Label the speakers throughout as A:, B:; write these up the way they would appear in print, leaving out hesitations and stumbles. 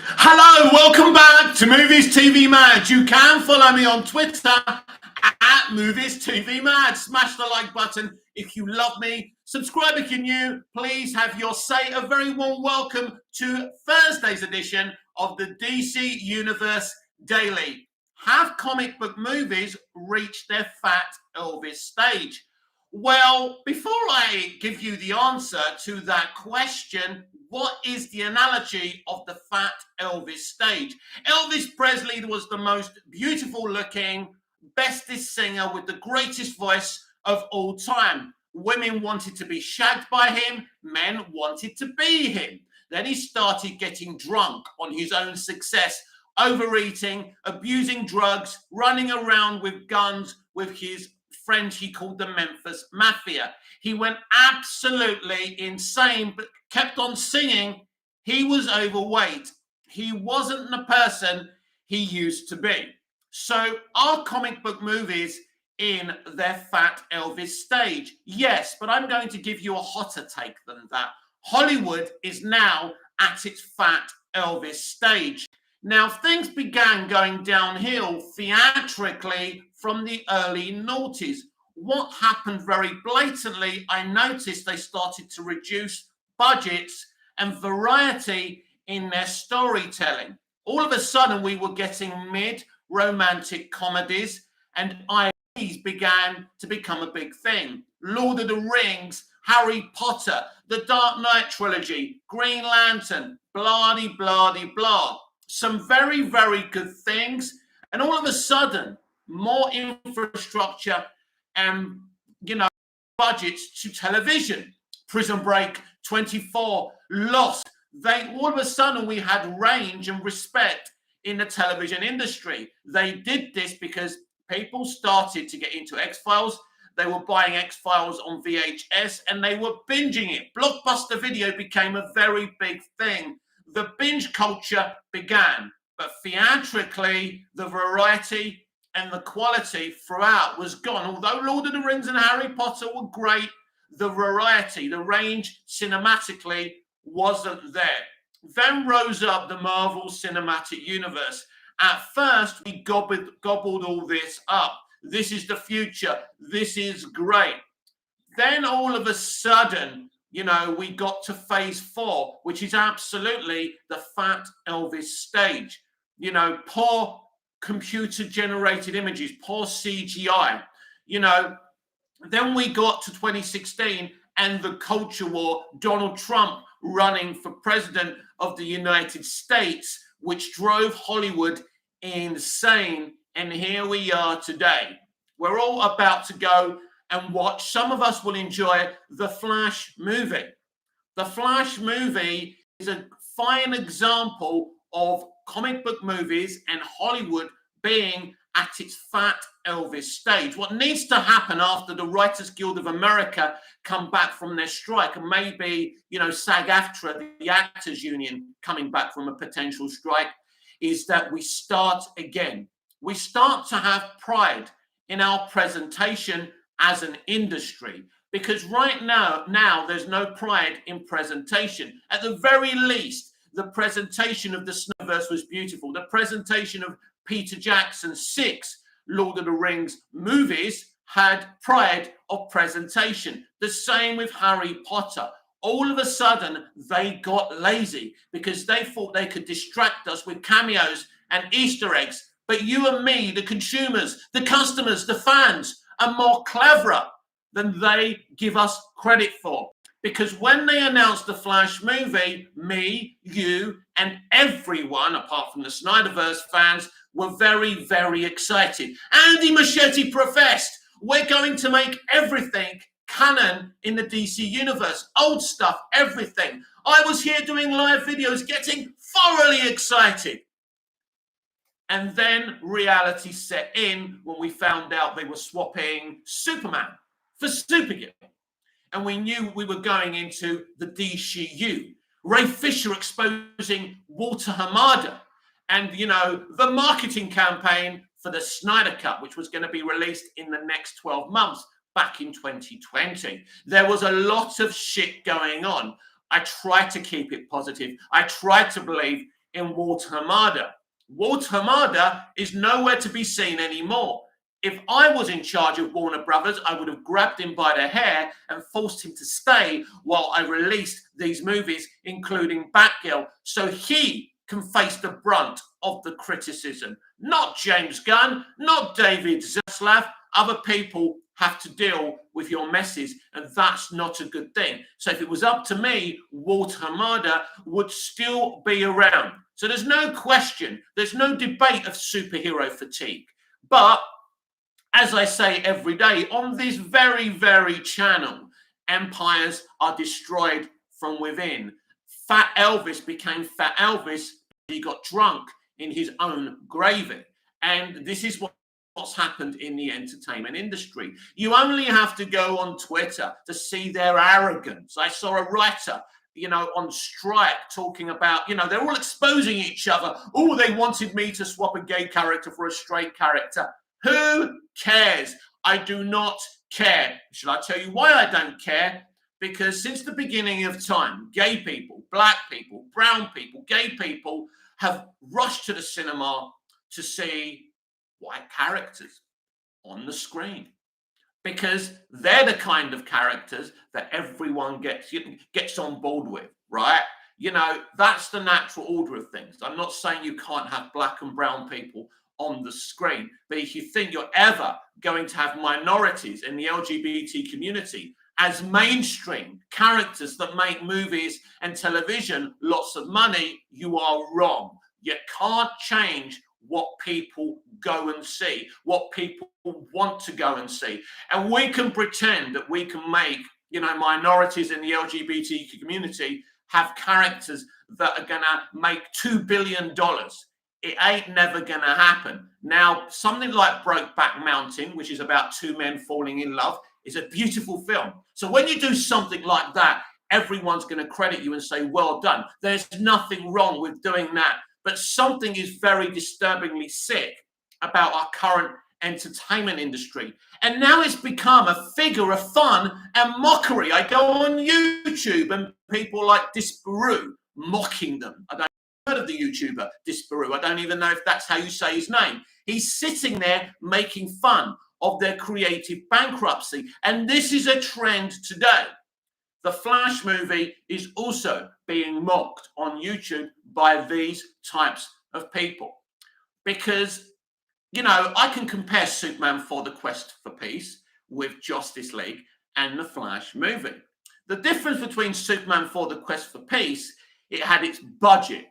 A: Hello, welcome back to Movies TV Mad. You can follow me on Twitter at Movies TV Mad. Smash the like button if you love me. Subscribe if you're new. Please have your say. A very warm welcome to Thursday's edition of the DC Universe Daily. Have comic book movies reached their fat Elvis stage? Well, before I give you the answer to that question, what is the analogy of the fat Elvis stage? Elvis Presley was the most beautiful looking, bestest singer with the greatest voice of all time. Women wanted to be shagged by him, men wanted to be him. Then he started getting drunk on his own success, overeating, abusing drugs, running around with guns with his friends he called the Memphis Mafia. He went absolutely insane, but kept on singing. He was overweight. He wasn't the person he used to be. So are comic book movies in their fat Elvis stage? Yes, but I'm going to give you a hotter take than that. Hollywood is now at its fat Elvis stage. Now, things began going downhill theatrically from the early noughties. What happened very blatantly, I noticed they started to reduce budgets and variety in their storytelling. All of a sudden, we were getting mid-romantic comedies, and IPs began to become a big thing. Lord of the Rings, Harry Potter, the Dark Knight trilogy, Green Lantern, blah-de-blah-de-blah. Some very, very good things. And all of a sudden, more infrastructure and, budgets to television. Prison Break, 24, Lost. All of a sudden, we had range and respect in the television industry. They did this because people started to get into X-Files. They were buying X-Files on VHS and they were binging it. Blockbuster video became a very big thing. The binge culture began, but theatrically, the variety and the quality throughout was gone. Although Lord of the Rings and Harry Potter were great, the variety, the range cinematically wasn't there. Then rose up the Marvel Cinematic Universe. At first, we gobbled all this up. This is the future. This is great. Then all of a sudden, we got to phase 4, which is absolutely the fat Elvis stage. Poor computer-generated images, poor CGI. Then we got to 2016 and the culture war, Donald Trump running for president of the United States, which drove Hollywood insane. And here we are today. We're all about to go and watch. Some of us will enjoy the Flash movie. The Flash movie is a fine example of comic book movies and Hollywood being at its fat Elvis stage. What needs to happen after the Writers Guild of America come back from their strike, and maybe, SAG-AFTRA, the Actors Union, coming back from a potential strike, is that we start again. We start to have pride in our presentation as an industry, because right now there's no pride in presentation. At the very least, the presentation of the Snyderverse was beautiful. The presentation of Peter Jackson's 6 Lord of the Rings movies had pride of presentation. The same with Harry Potter. All of a sudden, they got lazy because they thought they could distract us with cameos and Easter eggs. But you and me, the consumers, the customers, the fans, are more cleverer than they give us credit for. Because when they announced the Flash movie, me, you, and everyone, apart from the Snyderverse fans, were very, very excited. Andy Muschietti professed, we're going to make everything canon in the DC universe. Old stuff, everything. I was here doing live videos, getting thoroughly excited. And then reality set in when we found out they were swapping Superman for Supergirl. And we knew we were going into the DCU. Ray Fisher exposing Walter Hamada. And, the marketing campaign for the Snyder Cut, which was going to be released in the next 12 months back in 2020. There was a lot of shit going on. I tried to keep it positive. I tried to believe in Walter Hamada. Walter Hamada is nowhere to be seen anymore. If I was in charge of Warner Brothers, I would have grabbed him by the hair and forced him to stay while I released these movies, including Batgirl, so he can face the brunt of the criticism. Not James Gunn, not David Zaslav. Other people have to deal with your messes, and that's not a good thing. So if it was up to me, Walter Hamada would still be around. So there's no question, there's no debate of superhero fatigue. But as I say every day, on this very, very channel, empires are destroyed from within. Fat Elvis became Fat Elvis. He got drunk in his own gravy. And this is what's happened in the entertainment industry. You only have to go on Twitter to see their arrogance. I saw a writer, on strike talking about, they're all exposing each other. Oh, they wanted me to swap a gay character for a straight character. Who cares? I do not care. Should I tell you why I don't care? Because since the beginning of time, gay people, black people, brown people, gay people have rushed to the cinema to see white characters on the screen. Because they're the kind of characters that everyone gets on board with, right? That's the natural order of things. I'm not saying you can't have black and brown people on the screen, but if you think you're ever going to have minorities in the LGBT community as mainstream characters that make movies and television lots of money, you are wrong. You can't change what people go and see, what people want to go and see. And we can pretend that we can make, minorities in the LGBT community have characters that are going to make $2 billion. It ain't never going to happen. Now, something like Brokeback Mountain, which is about two men falling in love, is a beautiful film. So when you do something like that, everyone's going to credit you and say, well done. There's nothing wrong with doing that. But something is very disturbingly sick about our current entertainment industry. And now it's become a figure of fun and mockery. I go on YouTube and people like Disparu mocking them. I don't heard of the YouTuber Disparu. I don't even know if that's how you say his name. He's sitting there making fun of their creative bankruptcy. And this is a trend today. The Flash movie is also being mocked on YouTube by these types of people. Because, I can compare Superman for the Quest for Peace with Justice League and the Flash movie. The difference between Superman for the Quest for Peace, it had its budget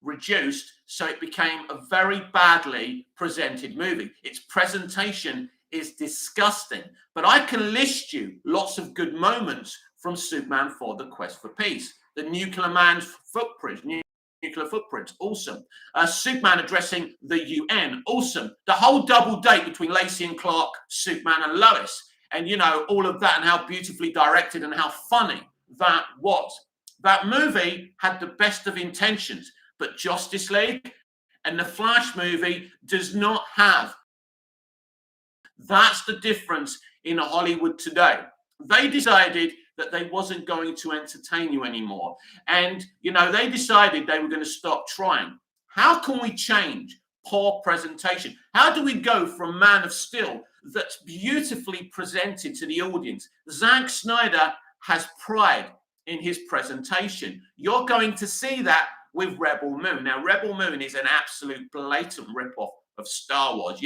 A: reduced, so it became a very badly presented movie. Its presentation is disgusting, but I can list you lots of good moments from Superman for the Quest for Peace. The nuclear man's footprint, nuclear footprints, awesome. Superman addressing the UN, awesome. The whole double date between Lacey and Clark, Superman and Lois, and all of that, and how beautifully directed and how funny that was. That movie had the best of intentions, but Justice League and the Flash movie does not have. That's the difference in Hollywood today. They decided that they wasn't going to entertain you anymore. And, they decided they were going to stop trying. How can we change poor presentation? How do we go from Man of Steel that's beautifully presented to the audience? Zack Snyder has pride in his presentation. You're going to see that with Rebel Moon. Now, Rebel Moon is an absolute blatant ripoff of Star Wars.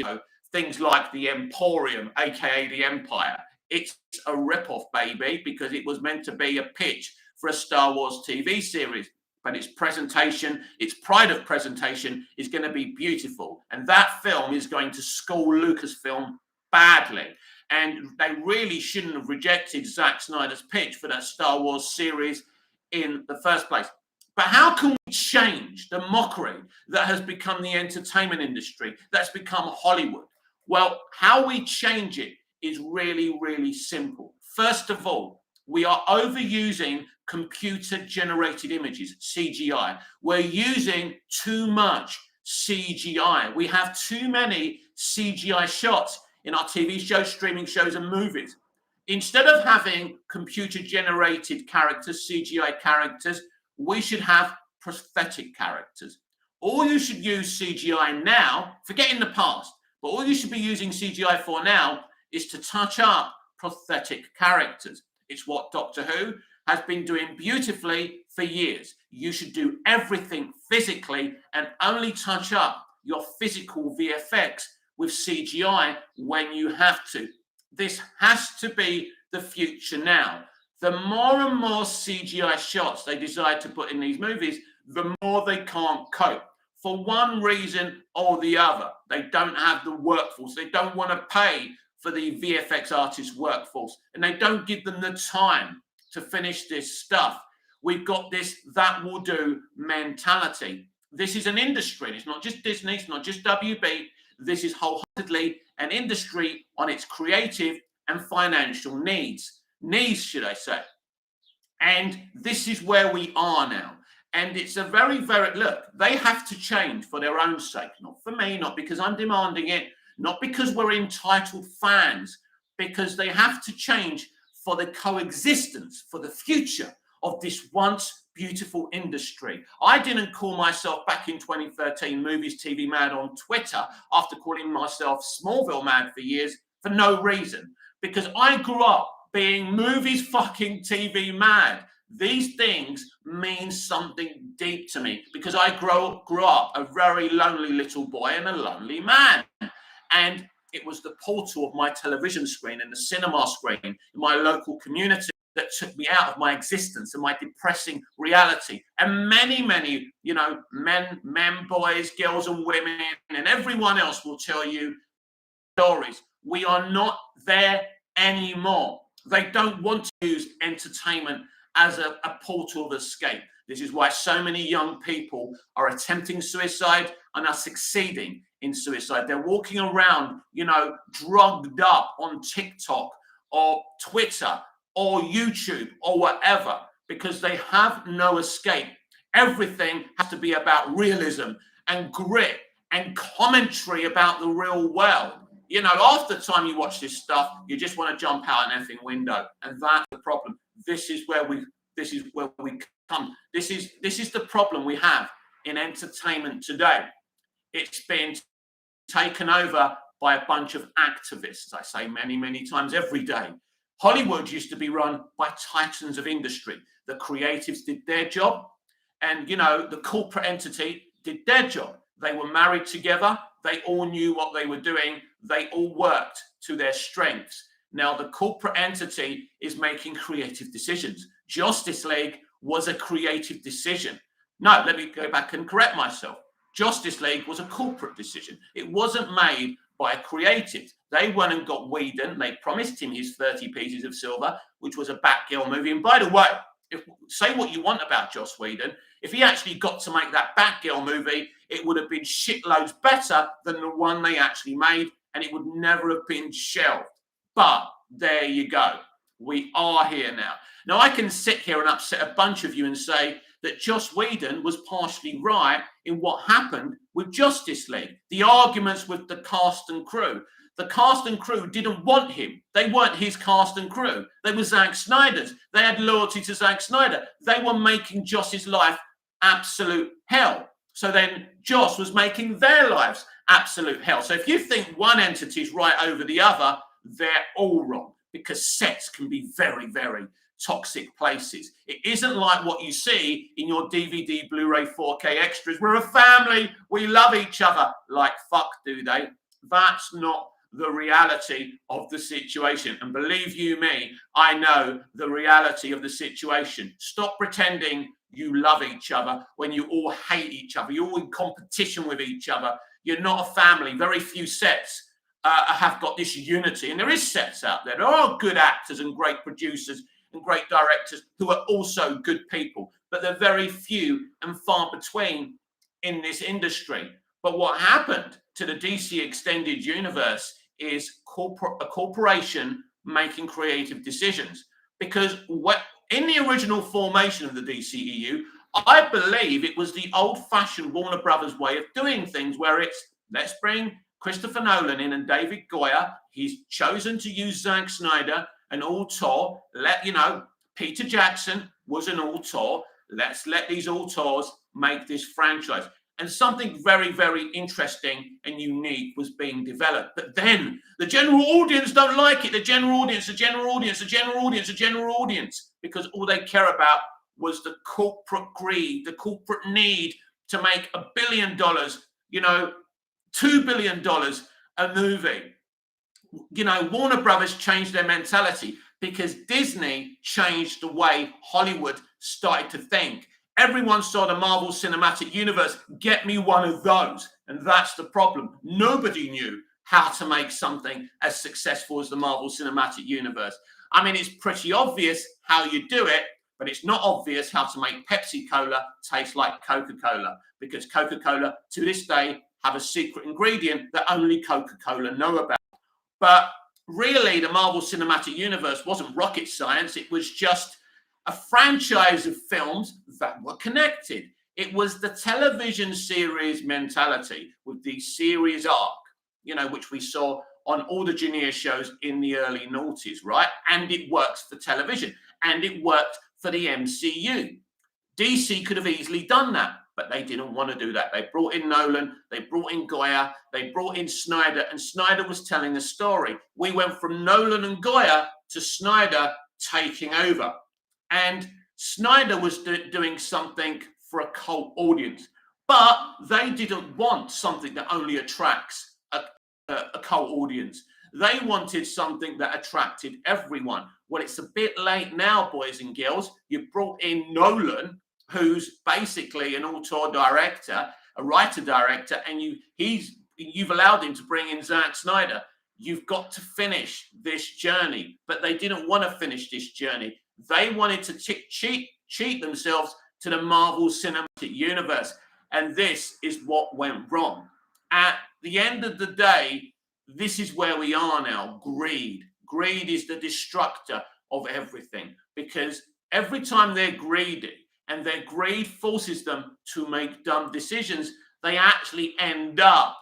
A: Things like the Emporium, aka the Empire. It's a ripoff, baby, because it was meant to be a pitch for a Star Wars TV series. But its presentation, its pride of presentation is going to be beautiful. And that film is going to school Lucasfilm badly. And they really shouldn't have rejected Zack Snyder's pitch for that Star Wars series in the first place. But how can we change the mockery that has become the entertainment industry, that's become Hollywood? Well, how we change it is really, really simple. First of all, we are overusing computer-generated images, CGI. We're using too much CGI. We have too many CGI shots in our TV shows, streaming shows, and movies. Instead of having computer-generated characters, CGI characters, we should have prosthetic characters. All you should use CGI now, forget in the past, but all you should be using CGI for now is to touch up prosthetic characters. It's what Doctor Who has been doing beautifully for years. You should do everything physically and only touch up your physical VFX with CGI when you have to. This has to be the future now. The more and more CGI shots they decide to put in these movies, the more they can't cope. For one reason or the other, they don't have the workforce. They don't want to pay for the VFX artist workforce, and they don't give them the time to finish this stuff. We've got this that will do mentality. This is an industry. It's not just Disney. It's not just WB. This is wholeheartedly an industry on its creative and financial needs, should I say. And this is where we are now. And it's a very, very, look, they have to change for their own sake, not for me, not because I'm demanding it, not because we're entitled fans, because they have to change for the coexistence, for the future of this once beautiful industry. I didn't call myself back in 2013 Movies TV Mad on Twitter after calling myself Smallville Mad for years for no reason, because I grew up being movies fucking TV mad. These things mean something deep to me because I grew up a very lonely little boy and a lonely man. And it was the portal of my television screen and the cinema screen in my local community that took me out of my existence and my depressing reality. And many, many, men, boys, girls and women and everyone else will tell you stories. We are not there anymore. They don't want to use entertainment as a portal of escape. This is why so many young people are attempting suicide and are succeeding in suicide. They're walking around, drugged up on TikTok or Twitter or YouTube or whatever because they have no escape. Everything has to be about realism and grit and commentary about the real world. Half the time you watch this stuff, you just want to jump out an effing window, and that's the problem. This is where we come. This is the problem we have in entertainment today. It's been taken over by a bunch of activists. I say many, many times every day. Hollywood used to be run by titans of industry. The creatives did their job, and the corporate entity did their job. They were married together. They all knew what they were doing. They all worked to their strengths. Now, the corporate entity is making creative decisions. Justice League was a creative decision. No, let me go back and correct myself. Justice League was a corporate decision. It wasn't made by creatives. They went and got Whedon. They promised him his 30 pieces of silver, which was a Batgirl movie. And by the way, say what you want about Joss Whedon, if he actually got to make that Batgirl movie, it would have been shitloads better than the one they actually made, and it would never have been shelved. But there you go. We are here now. Now, I can sit here and upset a bunch of you and say that Joss Whedon was partially right in what happened with Justice League. The arguments with the cast and crew. The cast and crew didn't want him. They weren't his cast and crew. They were Zack Snyder's. They had loyalty to Zack Snyder. They were making Joss's life absolute hell. So then Joss was making their lives absolute hell. So if you think one entity is right over the other, they're all wrong, because sets can be very, very toxic places. It isn't like what you see in your DVD, Blu-ray, 4K extras. We're a family. We love each other. Like fuck, do they? That's not the reality of the situation. And believe you me, I know the reality of the situation. Stop pretending you love each other when you all hate each other. You're all in competition with each other. You're not a family. Very few sets have got this unity. And there is sets out there. There are good actors and great producers and great directors who are also good people. But they're very few and far between in this industry. But what happened to the DC Extended Universe is a corporation making creative decisions. Because in the original formation of the DCEU, I believe it was the old-fashioned Warner Brothers way of doing things, where it's, let's bring Christopher Nolan in and David Goyer. He's chosen to use Zack Snyder, an auteur. Peter Jackson was an auteur. Let's let these auteurs make this franchise. And something very, very interesting and unique was being developed. But then the general audience don't like it. The general audience, because all they care about was the corporate greed, the corporate need to make $1 billion, $2 billion a movie. Warner Brothers changed their mentality because Disney changed the way Hollywood started to think. Everyone saw the Marvel Cinematic Universe. Get me one of those. And that's the problem. Nobody knew how to make something as successful as the Marvel Cinematic Universe. I mean, it's pretty obvious how you do it, but it's not obvious how to make Pepsi-Cola taste like Coca-Cola, because Coca-Cola, to this day, have a secret ingredient that only Coca-Cola know about. But really, the Marvel Cinematic Universe wasn't rocket science. It was just a franchise of films that were connected. It was the television series mentality with the series arc, which we saw on all the Junior shows in the early noughties, right? And it works for television, and it worked for the MCU. DC could have easily done that, but they didn't want to do that. They brought in Nolan, they brought in Goya, they brought in Snyder, and Snyder was telling a story. We went from Nolan and Goya to Snyder taking over. And Snyder was doing something for a cult audience, but they didn't want something that only attracts a cult audience. They wanted something that attracted everyone. Well, it's a bit late now, boys and girls. You brought in Nolan, who's basically an auteur director, a writer-director, and you've allowed him to bring in Zack Snyder. You've got to finish this journey. But they didn't want to finish this journey. They wanted to cheat themselves to the Marvel Cinematic Universe. And this is what went wrong. At the end of the day, this is where we are now. Greed. Greed is the destructor of everything, because every time they're greedy and their greed forces them to make dumb decisions, they actually end up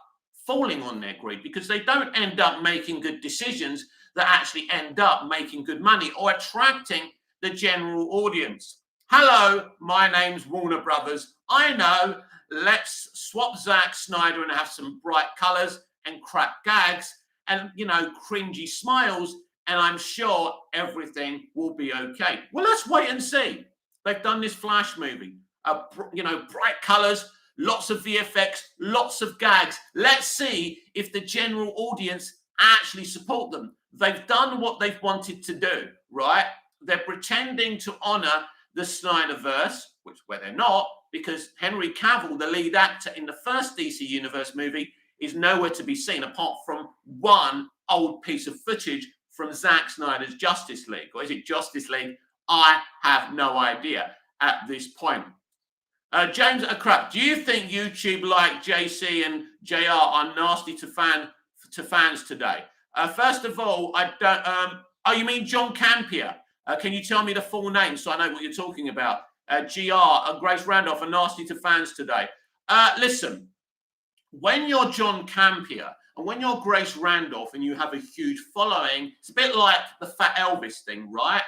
A: falling on their greed, because they don't end up making good decisions that actually end up making good money or attracting the general audience. Hello, my name's Warner Brothers. I know, let's swap Zack Snyder and have some bright colors and crap gags and, cringy smiles, and I'm sure everything will be okay. Well, let's wait and see. They've done this Flash movie, bright colors, lots of VFX, lots of gags. Let's see if the general audience actually support them. They've done what they've wanted to do, right? They're pretending to honor the Snyderverse, where they're not, because Henry Cavill, the lead actor in the first DC Universe movie, is nowhere to be seen apart from one old piece of footage from Zack Snyder's Justice League. Or is it Justice League? I have no idea at this point. James Crap, do you think YouTube like JC and JR are nasty to fans today? First of all, I don't. You mean John Campier? Can you tell me the full name so I know what you're talking about? GR, Grace Randolph are nasty to fans today. Listen, when you're John Campier and when you're Grace Randolph and you have a huge following, it's a bit like the Fat Elvis thing, right?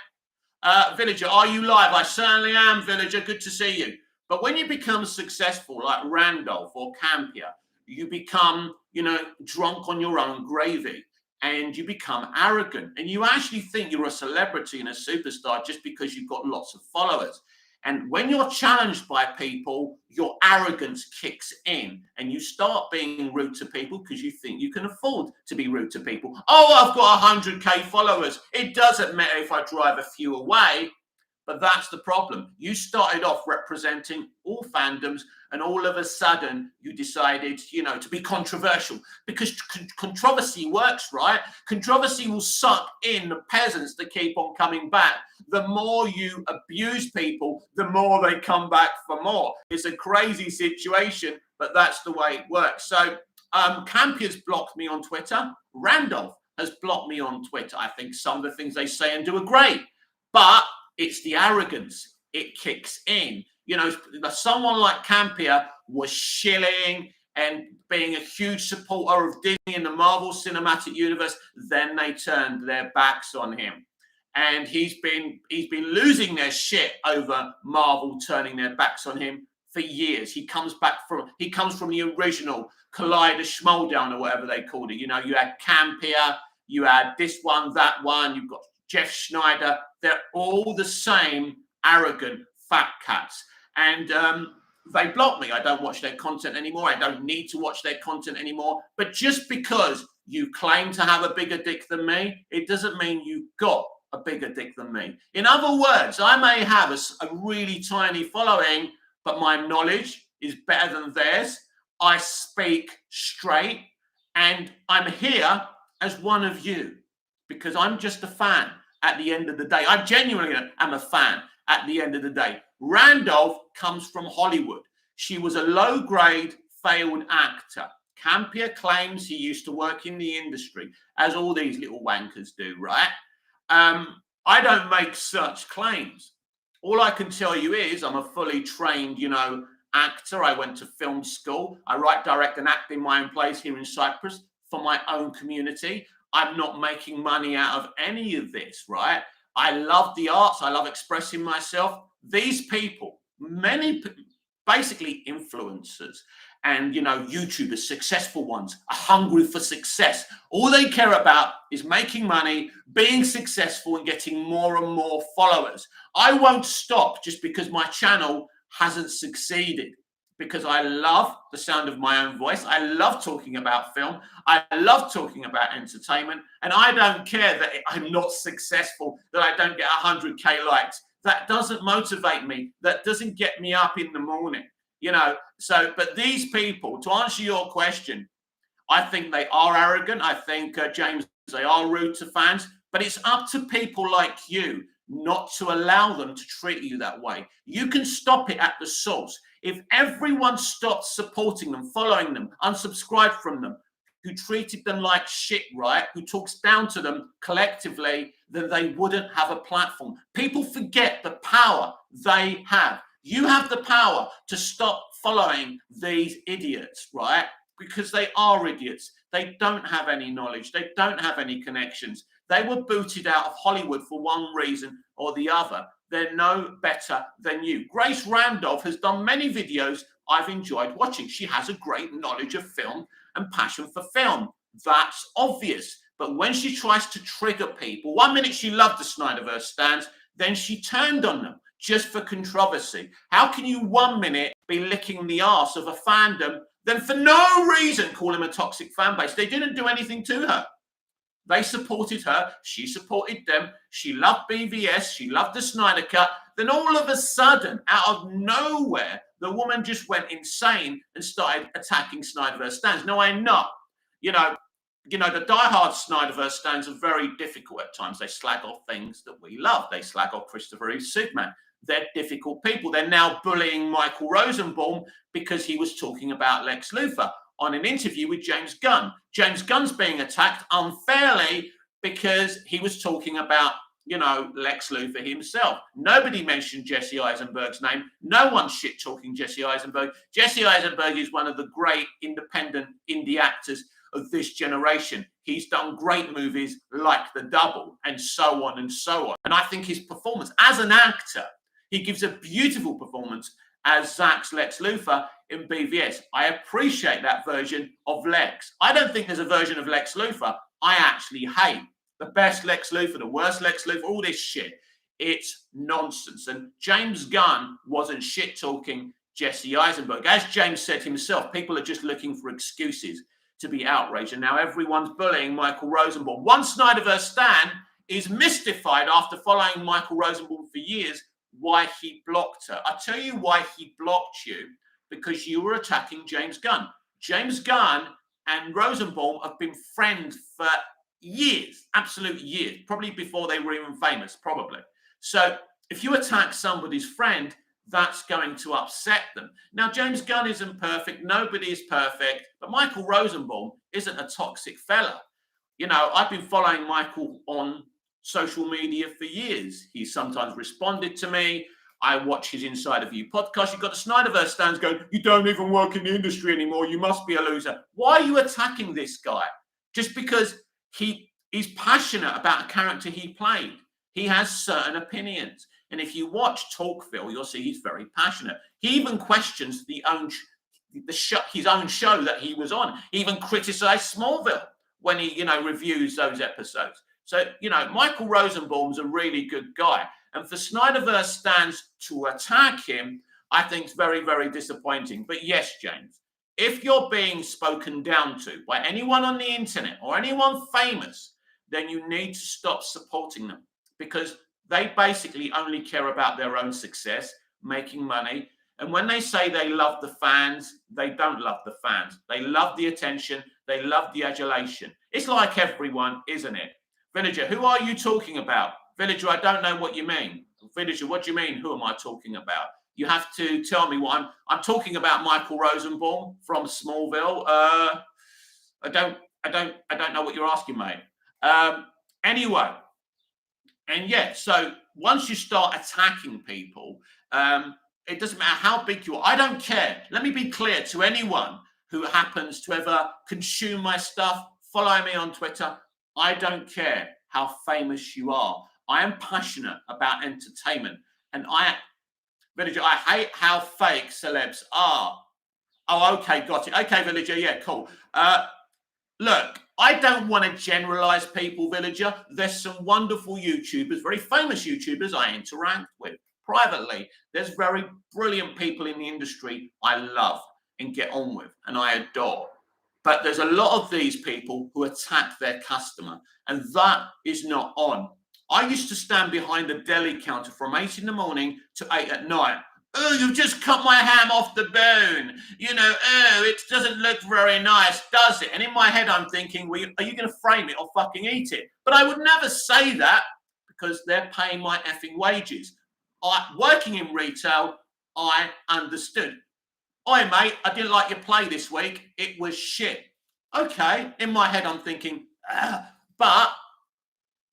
A: Villager, are you live? I certainly am, Villager. Good to see you. But when you become successful like Randolph or Campier, you become, drunk on your own gravy. And you become arrogant, and you actually think you're a celebrity and a superstar just because you've got lots of followers. And when you're challenged by people, your arrogance kicks in, and you start being rude to people because you think you can afford to be rude to people. Oh, I've got 100K followers. It doesn't matter if I drive a few away. But that's the problem. You started off representing all fandoms, and all of a sudden you decided, to be controversial, because controversy works, right? Controversy will suck in the peasants that keep on coming back. The more you abuse people, the more they come back for more. It's a crazy situation, but that's the way it works. So Campier's blocked me on Twitter. Randolph has blocked me on Twitter. I think some of the things they say and do are great, but it's the arrogance. It kicks in. Someone like Campier was shilling and being a huge supporter of Disney and the Marvel Cinematic Universe. Then they turned their backs on him. And he's been losing their shit over Marvel turning their backs on him for years. He comes from the original Collider Schmoedown or whatever they called it. You know, you had Campier, you had this one, that one, you've got Jeff Schneider. They're all the same arrogant fat cats. And they block me. I don't watch their content anymore. I don't need to watch their content anymore. But just because you claim to have a bigger dick than me, it doesn't mean you got a bigger dick than me. In other words, I may have a really tiny following, but my knowledge is better than theirs. I speak straight, and I'm here as one of you because I'm just a fan at the end of the day. I genuinely am a fan at the end of the day. Randolph comes from Hollywood. She was a low-grade failed actor. Campier claims he used to work in the industry, as all these little wankers do, right? I don't make such claims. All I can tell you is I'm a fully trained, actor. I went to film school. I write, direct, and act in my own plays here in Cyprus for my own community. I'm not making money out of any of this, right? I love the arts. I love expressing myself. These people, many basically influencers and, YouTubers, successful ones, are hungry for success. All they care about is making money, being successful, and getting more and more followers. I won't stop just because my channel hasn't succeeded, because I love the sound of my own voice. I love talking about film. I love talking about entertainment. And I don't care that I'm not successful, that I don't get 100K likes. That doesn't motivate me. That doesn't get me up in the morning. But these people, to answer your question, I think they are arrogant. I think, James, they are rude to fans. But it's up to people like you not to allow them to treat you that way. You can stop it at the source. If everyone stopped supporting them, following them, unsubscribed from them, who treated them like shit, right, who talks down to them collectively, then they wouldn't have a platform. People forget the power they have. You have the power to stop following these idiots, right? Because they are idiots. They don't have any knowledge. They don't have any connections. They were booted out of Hollywood for one reason or the other. They're no better than you. Grace Randolph has done many videos I've enjoyed watching. She has a great knowledge of film and passion for film. That's obvious. But when she tries to trigger people, 1 minute she loved the Snyderverse stands, then she turned on them just for controversy. How can you 1 minute be licking the arse of a fandom, then for no reason call him a toxic fan base? They didn't do anything to her. They supported her. She supported them. She loved BVS. She loved the Snyder Cut. Then all of a sudden, out of nowhere, the woman just went insane and started attacking Snyderverse stands. No, I'm not. The diehard Snyderverse stands are very difficult at times. They slag off things that we love. They slag off Christopher Reeve's Superman. They're difficult people. They're now bullying Michael Rosenbaum because he was talking about Lex Luthor on an interview with James Gunn. James Gunn's being attacked unfairly because he was talking about, Lex Luthor himself. Nobody mentioned Jesse Eisenberg's name. No one's shit-talking Jesse Eisenberg. Jesse Eisenberg is one of the great independent indie actors of this generation. He's done great movies like The Double and so on and so on. And I think his performance as an actor, he gives a beautiful performance as Zack's Lex Luthor in BVS. I appreciate that version of Lex. I don't think there's a version of Lex Luthor I actually hate. The best Lex Luthor, the worst Lex Luthor, all this shit. It's nonsense. And James Gunn wasn't shit-talking Jesse Eisenberg. As James said himself, people are just looking for excuses to be outraged. And now everyone's bullying Michael Rosenbaum. One Snyderverse stan is mystified after following Michael Rosenbaum for years why he blocked her. I'll tell you why he blocked you, because you were attacking James Gunn. James Gunn and Rosenbaum have been friends for years, absolute years, probably before they were even famous, probably. So if you attack somebody's friend, that's going to upset them. Now, James Gunn isn't perfect. Nobody is perfect. But Michael Rosenbaum isn't a toxic fella. I've been following Michael on social media for years. He's sometimes responded to me. I watch his Inside of You podcast. You've got the Snyderverse stands going, you don't even work in the industry anymore. You must be a loser. Why are you attacking this guy? Just because he's passionate about a character he played. He has certain opinions. And if you watch Talkville, you'll see he's very passionate. He even questions his own show that he was on. He even criticised Smallville when he, reviews those episodes. So, Michael Rosenbaum's a really good guy. And for Snyderverse stands to attack him, I think it's very, very disappointing. But yes, James, if you're being spoken down to by anyone on the internet or anyone famous, then you need to stop supporting them, because they basically only care about their own success, making money. And when they say they love the fans, they don't love the fans. They love the attention. They love the adulation. It's like everyone, isn't it? Villager, who are you talking about? Villager, I don't know what you mean. Villager, what do you mean? Who am I talking about? You have to tell me what I'm talking about. Michael Rosenbaum from Smallville. I don't know what you're asking, mate. Anyway, and yeah, so once you start attacking people, it doesn't matter how big you are. I don't care. Let me be clear to anyone who happens to ever consume my stuff, follow me on Twitter. I don't care how famous you are. I am passionate about entertainment, and Villager, I hate how fake celebs are. Oh, okay, got it. Okay, Villager, yeah, cool. Look, I don't want to generalize people, Villager. There's some wonderful YouTubers, very famous YouTubers I interact with privately. There's very brilliant people in the industry I love and get on with and I adore. But there's a lot of these people who attack their customer, and that is not on. I used to stand behind a deli counter from 8 in the morning to 8 at night. Oh, you've just cut my ham off the bone. It doesn't look very nice, does it? And in my head, I'm thinking, well, are you going to frame it or fucking eat it? But I would never say that, because they're paying my effing wages. Working in retail, I understood. Oi, mate, I didn't like your play this week. It was shit. Okay, in my head, I'm thinking, but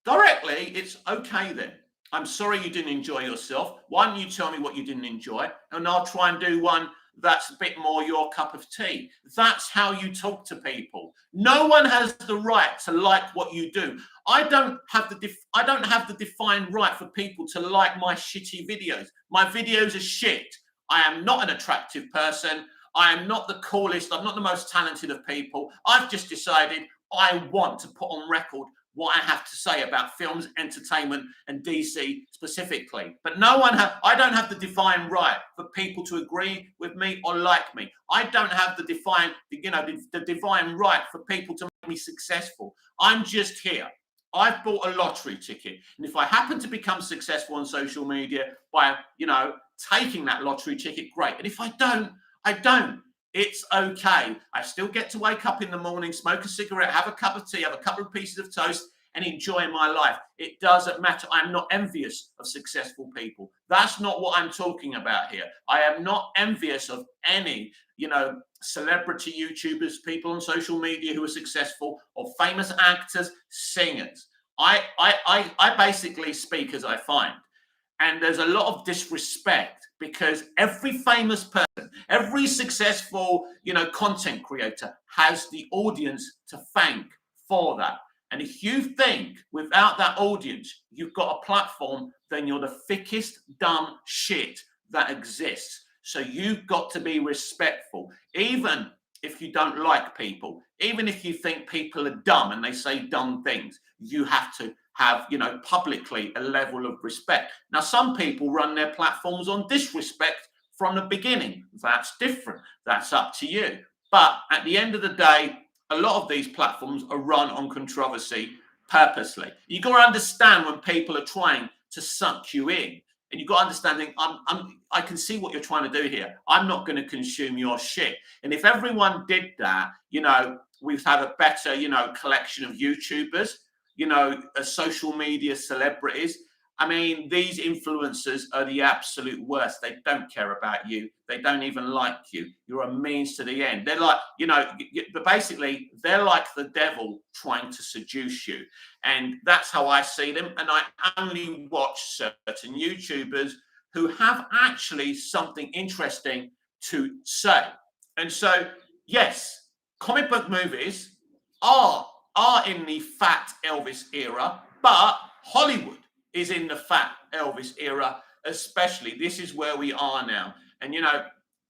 A: directly, it's okay then. I'm sorry you didn't enjoy yourself. Why don't you tell me what you didn't enjoy? And I'll try and do one that's a bit more your cup of tea. That's how you talk to people. No one has the right to like what you do. I don't have the defined right for people to like my shitty videos. My videos are shit. I am not an attractive person. I am not the coolest. I'm not the most talented of people. I've just decided I want to put on record what I have to say about films, entertainment, and DC specifically. But I don't have the divine right for people to agree with me or like me. I don't have the divine right for people to make me successful. I'm just here. I've bought a lottery ticket. And if I happen to become successful on social media by, taking that lottery ticket, great. And if I don't, I don't. It's okay. I still get to wake up in the morning, smoke a cigarette, have a cup of tea, have a couple of pieces of toast, and enjoy my life. It doesn't matter. I'm not envious of successful people. That's not what I'm talking about here. I am not envious of any, celebrity YouTubers, people on social media who are successful, or famous actors, singers. I basically speak as I find. And there's a lot of disrespect, because every famous person, every successful, content creator has the audience to thank for that. And if you think without that audience, you've got a platform, then you're the thickest dumb shit that exists. So you've got to be respectful, even if you don't like people, even if you think people are dumb and they say dumb things, you have to have, publicly a level of respect. Now, some people run their platforms on disrespect from the beginning. That's different. That's up to you. But at the end of the day, a lot of these platforms are run on controversy purposely. You've got to understand when people are trying to suck you in. And you've got to understand, I can see what you're trying to do here. I'm not going to consume your shit. And if everyone did that, we'd have a better, collection of YouTubers, social media celebrities. I mean, these influencers are the absolute worst. They don't care about you. They don't even like you. You're a means to the end. They're like, but basically, they're like the devil trying to seduce you. And that's how I see them. And I only watch certain YouTubers who have actually something interesting to say. And so, yes, comic book movies are in the fat Elvis era, but Hollywood is in the fat Elvis era, especially, this is where we are now. And, you know,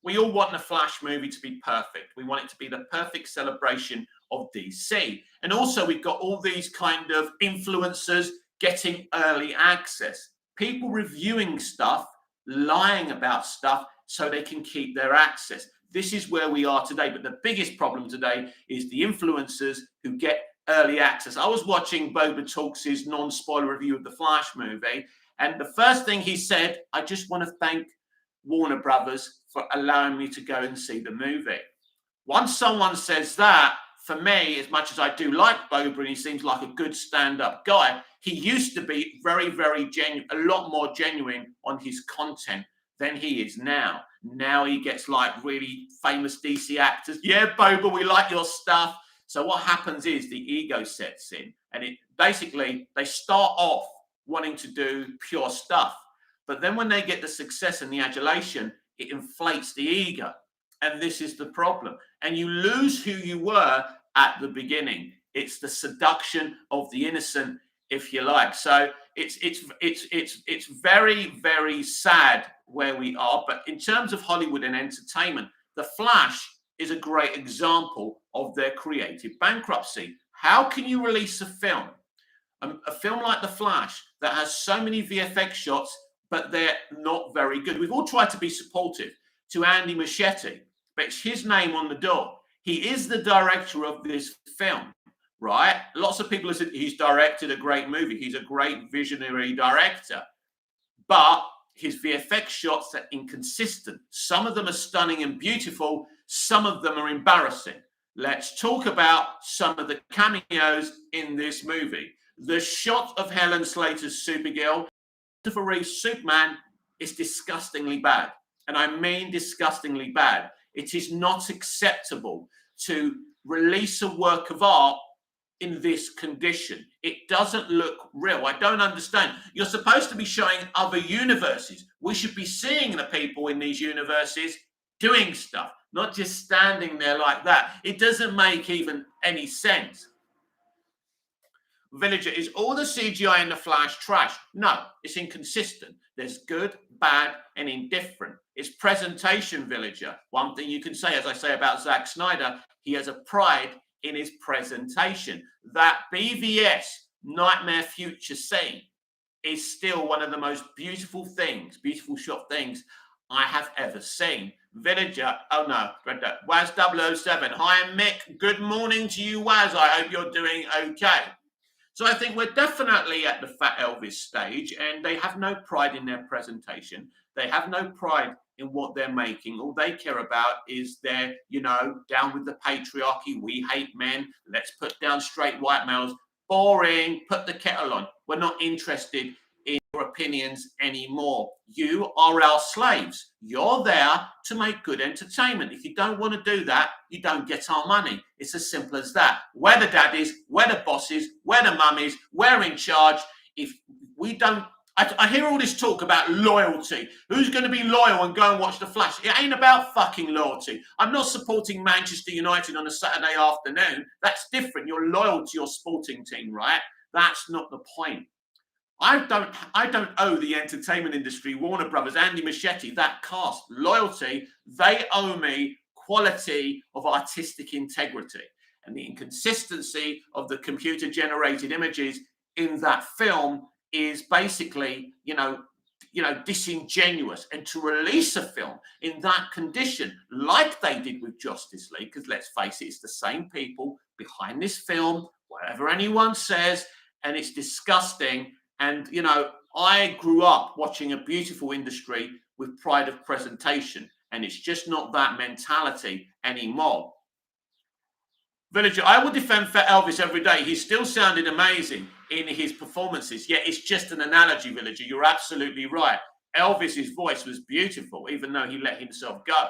A: we all want the Flash movie to be perfect. We want it to be the perfect celebration of DC. And also, we've got all these kind of influencers getting early access, people reviewing stuff, lying about stuff so they can keep their access. This is where we are today. But the biggest problem today is the influencers who get early access. I was watching Boba Talks' non-spoiler review of the Flash movie, and the first thing he said, I just want to thank Warner Brothers for allowing me to go and see the movie. Once someone says that, for me, as much as I do like Boba and he seems like a good stand-up guy, he used to be very, very genuine, a lot more genuine on his content than he is now. Now he gets like really famous DC actors. Yeah, Boba, we like your stuff. So what happens is the ego sets in, and it basically, they start off wanting to do pure stuff. But then when they get the success and the adulation, it inflates the ego. And this is the problem. And you lose who you were at the beginning. It's the seduction of the innocent, if you like. So it's very, very sad where we are. But in terms of Hollywood and entertainment, The Flash is a great example of their creative bankruptcy. How can you release a film like The Flash that has so many VFX shots, but they're not very good? We've all tried to be supportive to Andy Muschietti, but it's his name on the door. He is the director of this film, right? Lots of people have said he's directed a great movie. He's a great visionary director, but his VFX shots are inconsistent. Some of them are stunning and beautiful. Some of them are embarrassing. Let's talk about some of the cameos in this movie. The shot of Helen Slater's Supergirl, Christopher Reeve's Superman, is disgustingly bad. And I mean disgustingly bad. It is not acceptable to release a work of art in this condition. It doesn't look real. I don't understand. You're supposed to be showing other universes. We should be seeing the people in these universes doing stuff, not just standing there like that. It doesn't make even any sense. Villager, is all the CGI in The Flash trash? No, it's inconsistent. There's good, bad, and indifferent. It's presentation, Villager. One thing you can say, as I say about Zack Snyder, he has a pride in his presentation. That BVS, Nightmare Future scene, is still one of the most beautiful shot things I have ever seen. Villager, oh no, Waz 007. Hi, Mick. Good morning to you, Waz. I hope you're doing okay. So I think we're definitely at the Fat Elvis stage, and they have no pride in their presentation. They have no pride in what they're making. All they care about is their, down with the patriarchy. We hate men. Let's put down straight white males. Boring. Put the kettle on. We're not interested in your opinions anymore. You are our slaves. You're there to make good entertainment. If you don't want to do that, you don't get our money. It's as simple as that. We're the daddies, we're the bosses, we're the mummies, we're in charge. If we don't, I hear all this talk about loyalty. Who's going to be loyal and go and watch The Flash? It ain't about fucking loyalty. I'm not supporting Manchester United on a Saturday afternoon. That's different. You're loyal to your sporting team, right? That's not the point. I don't owe the entertainment industry, Warner Brothers, Andy Muschietti, that cast loyalty. They owe me quality of artistic integrity. And the inconsistency of the computer-generated images in that film is basically, disingenuous. And to release a film in that condition, like they did with Justice League, because let's face it, it's the same people behind this film, whatever anyone says, and it's disgusting. And, I grew up watching a beautiful industry with pride of presentation, and it's just not that mentality anymore. Villager, I will defend Fat Elvis every day. He still sounded amazing in his performances. Yeah, it's just an analogy, Villager. You're absolutely right. Elvis's voice was beautiful, even though he let himself go.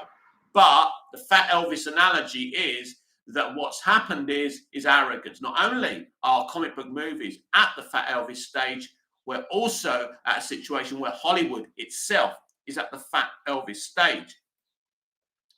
A: But the Fat Elvis analogy is that what's happened is arrogance. Not only are comic book movies at the Fat Elvis stage, we're also at a situation where Hollywood itself is at the Fat Elvis stage.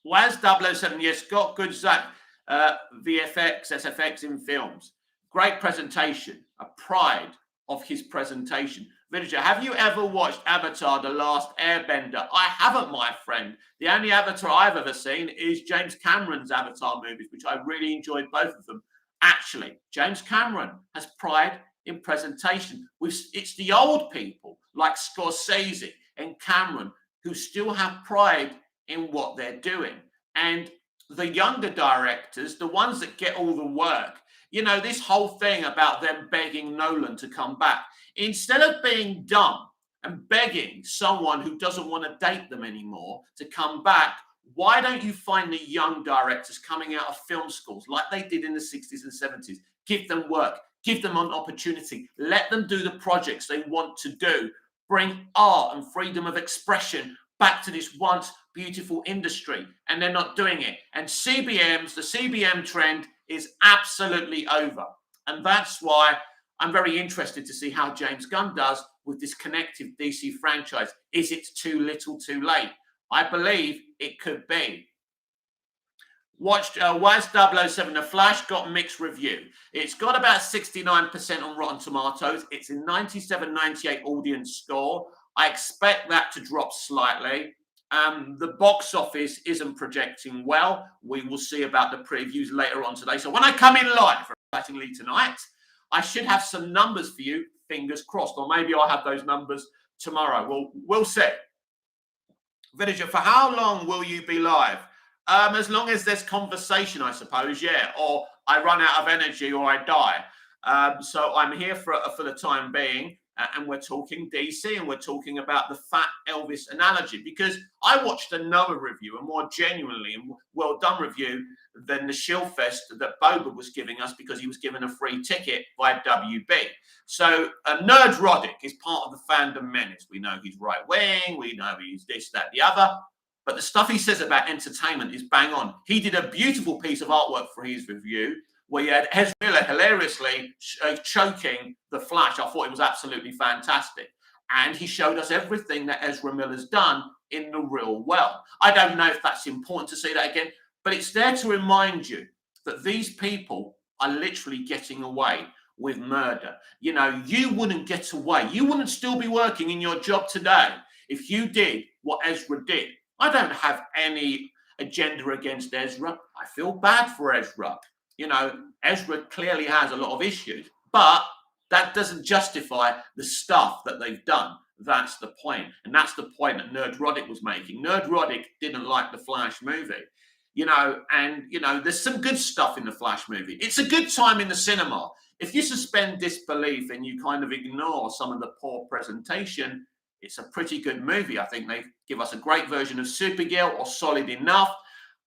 A: Waz 007, yes, got good Zack VFX, SFX in films. Great presentation, a pride of his presentation. Villager, have you ever watched Avatar: The Last Airbender? I haven't, my friend. The only Avatar I've ever seen is James Cameron's Avatar movies, which I really enjoyed both of them. Actually, James Cameron has pride in presentation. It's the old people like Scorsese and Cameron who still have pride in what they're doing. And the younger directors, the ones that get all the work, you know, this whole thing about them begging Nolan to come back, instead of being dumb and begging someone who doesn't want to date them anymore to come back, why don't you find the young directors coming out of film schools like they did in the 60s and 70s? Give them work, give them an opportunity, let them do the projects they want to do, bring art and freedom of expression back to this once beautiful industry, and they're not doing it. And the CBM trend is absolutely over. And that's why I'm very interested to see how James Gunn does with this connective DC franchise. Is it too little too late? I believe it could be. Watched Was 007 The Flash, got mixed review. It's got about 69% on Rotten Tomatoes. It's a 97-98 audience score. I expect that to drop slightly. The box office isn't projecting well. We will see about the previews later on today. So when I come in live, excitingly tonight, I should have some numbers for you, fingers crossed, or maybe I'll have those numbers tomorrow. We'll see. Villager, for how long will you be live? As long as there's conversation, I suppose, yeah, or I run out of energy or I die. So I'm here for the time being, and we're talking DC, and we're talking about the fat Elvis analogy, because I watched another review, a more genuinely and well done review than the Shillfest that Boba was giving us because he was given a free ticket by WB. So Nerd Roddick is part of the fandom menace. We know he's right wing, we know he's this, that, the other. But the stuff he says about entertainment is bang on. He did a beautiful piece of artwork for his review where you had Ezra Miller hilariously choking the Flash. I thought it was absolutely fantastic. And he showed us everything that Ezra Miller's done in the real world. I don't know if that's important to see that again, but it's there to remind you that these people are literally getting away with murder. You know, you wouldn't get away. You wouldn't still be working in your job today if you did what Ezra did. I don't have any agenda against Ezra. I feel bad for Ezra. You know, Ezra clearly has a lot of issues, but that doesn't justify the stuff that they've done. That's the point. And that's the point that Nerd Roddick was making. Nerd Roddick didn't like the Flash movie. You know, and, you know, there's some good stuff in the Flash movie. It's a good time in the cinema. If you suspend disbelief and you kind of ignore some of the poor presentation, it's a pretty good movie. I think they give us a great version of Supergirl, or solid enough.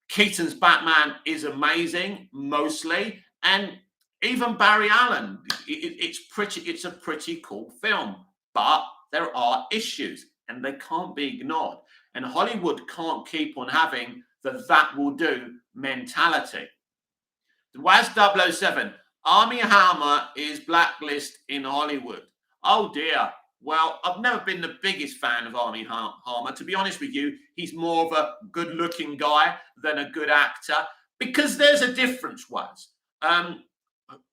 A: Keaton's Batman is amazing, mostly. And even Barry Allen, it's a pretty cool film. But there are issues, and they can't be ignored. And Hollywood can't keep on having the that will do mentality. Was 007, Armie Hammer is blacklist in Hollywood. Oh dear. Well, I've never been the biggest fan of Armie Hammer. To be honest with you, he's more of a good-looking guy than a good actor, because there's a difference, Was.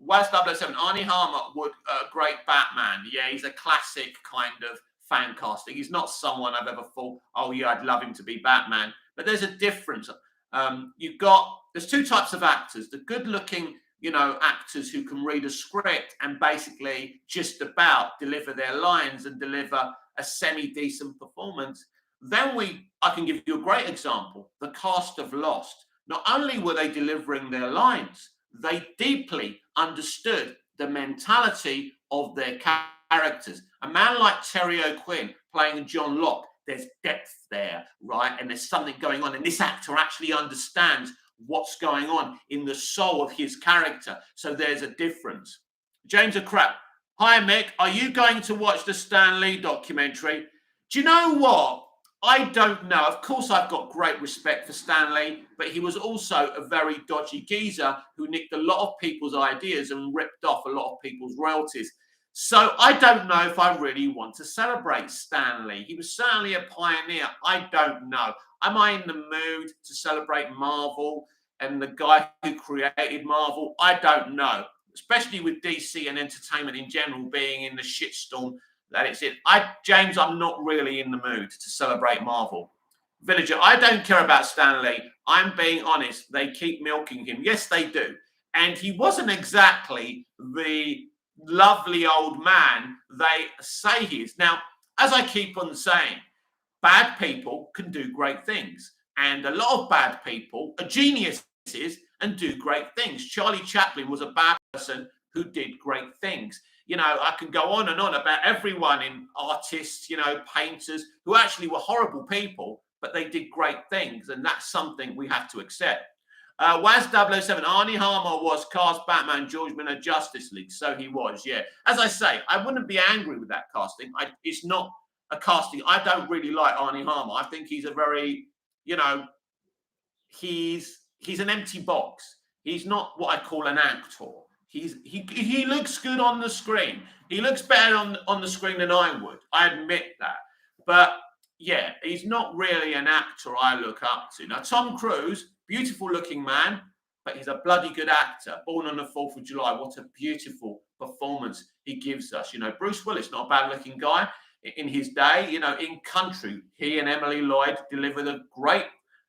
A: Was 007, Armie Hammer would great Batman. Yeah, he's a classic kind of fan casting. He's not someone I've ever thought, oh yeah, I'd love him to be Batman. But there's a difference. There's two types of actors: the good-looking, you know, actors who can read a script and basically just about deliver their lines and deliver a semi-decent performance. Then I can give you a great example. The cast of Lost. Not only were they delivering their lines, they deeply understood the mentality of their characters. A man like Terry O'Quinn playing John Locke, there's depth there, right? And there's something going on. And this actor actually understands what's going on in the soul of his character. So there's a difference. James O'Crap. Hi, Mick. Are you going to watch the Stan Lee documentary? Do you know what? I don't know. Of course, I've got great respect for Stan Lee, but he was also a very dodgy geezer who nicked a lot of people's ideas and ripped off a lot of people's royalties. So I don't know if I really want to celebrate Stan Lee. He was certainly a pioneer. I don't know. Am I in the mood to celebrate Marvel and the guy who created Marvel? I don't know, especially with DC and entertainment in general being in the shitstorm that it's it. James, I'm not really in the mood to celebrate Marvel. Villager, I don't care about Stan Lee. I'm being honest. They keep milking him. Yes, they do. And he wasn't exactly the lovely old man they say he is. Now, as I keep on saying, bad people can do great things. And a lot of bad people are geniuses and do great things. Charlie Chaplin was a bad person who did great things. You know, I can go on and on about everyone in artists, you know, painters who actually were horrible people, but they did great things. And that's something we have to accept. Waz 007, Arnie Harmer was cast Batman, George Miller, Justice League. So he was, yeah. As I say, I wouldn't be angry with that casting. It's not a casting. I don't really like Arnie Harmer. I think he's a very, you know, he's an empty box. He's not what I call an actor. He looks good on the screen. He looks better on the screen than I would. I admit that. But yeah, he's not really an actor I look up to. Now, Tom Cruise, beautiful looking man, but he's a bloody good actor. Born on the 4th of July. What a beautiful performance he gives us. You know, Bruce Willis, not a bad looking guy in his day. You know, in Country, he and Emily Lloyd delivered a great,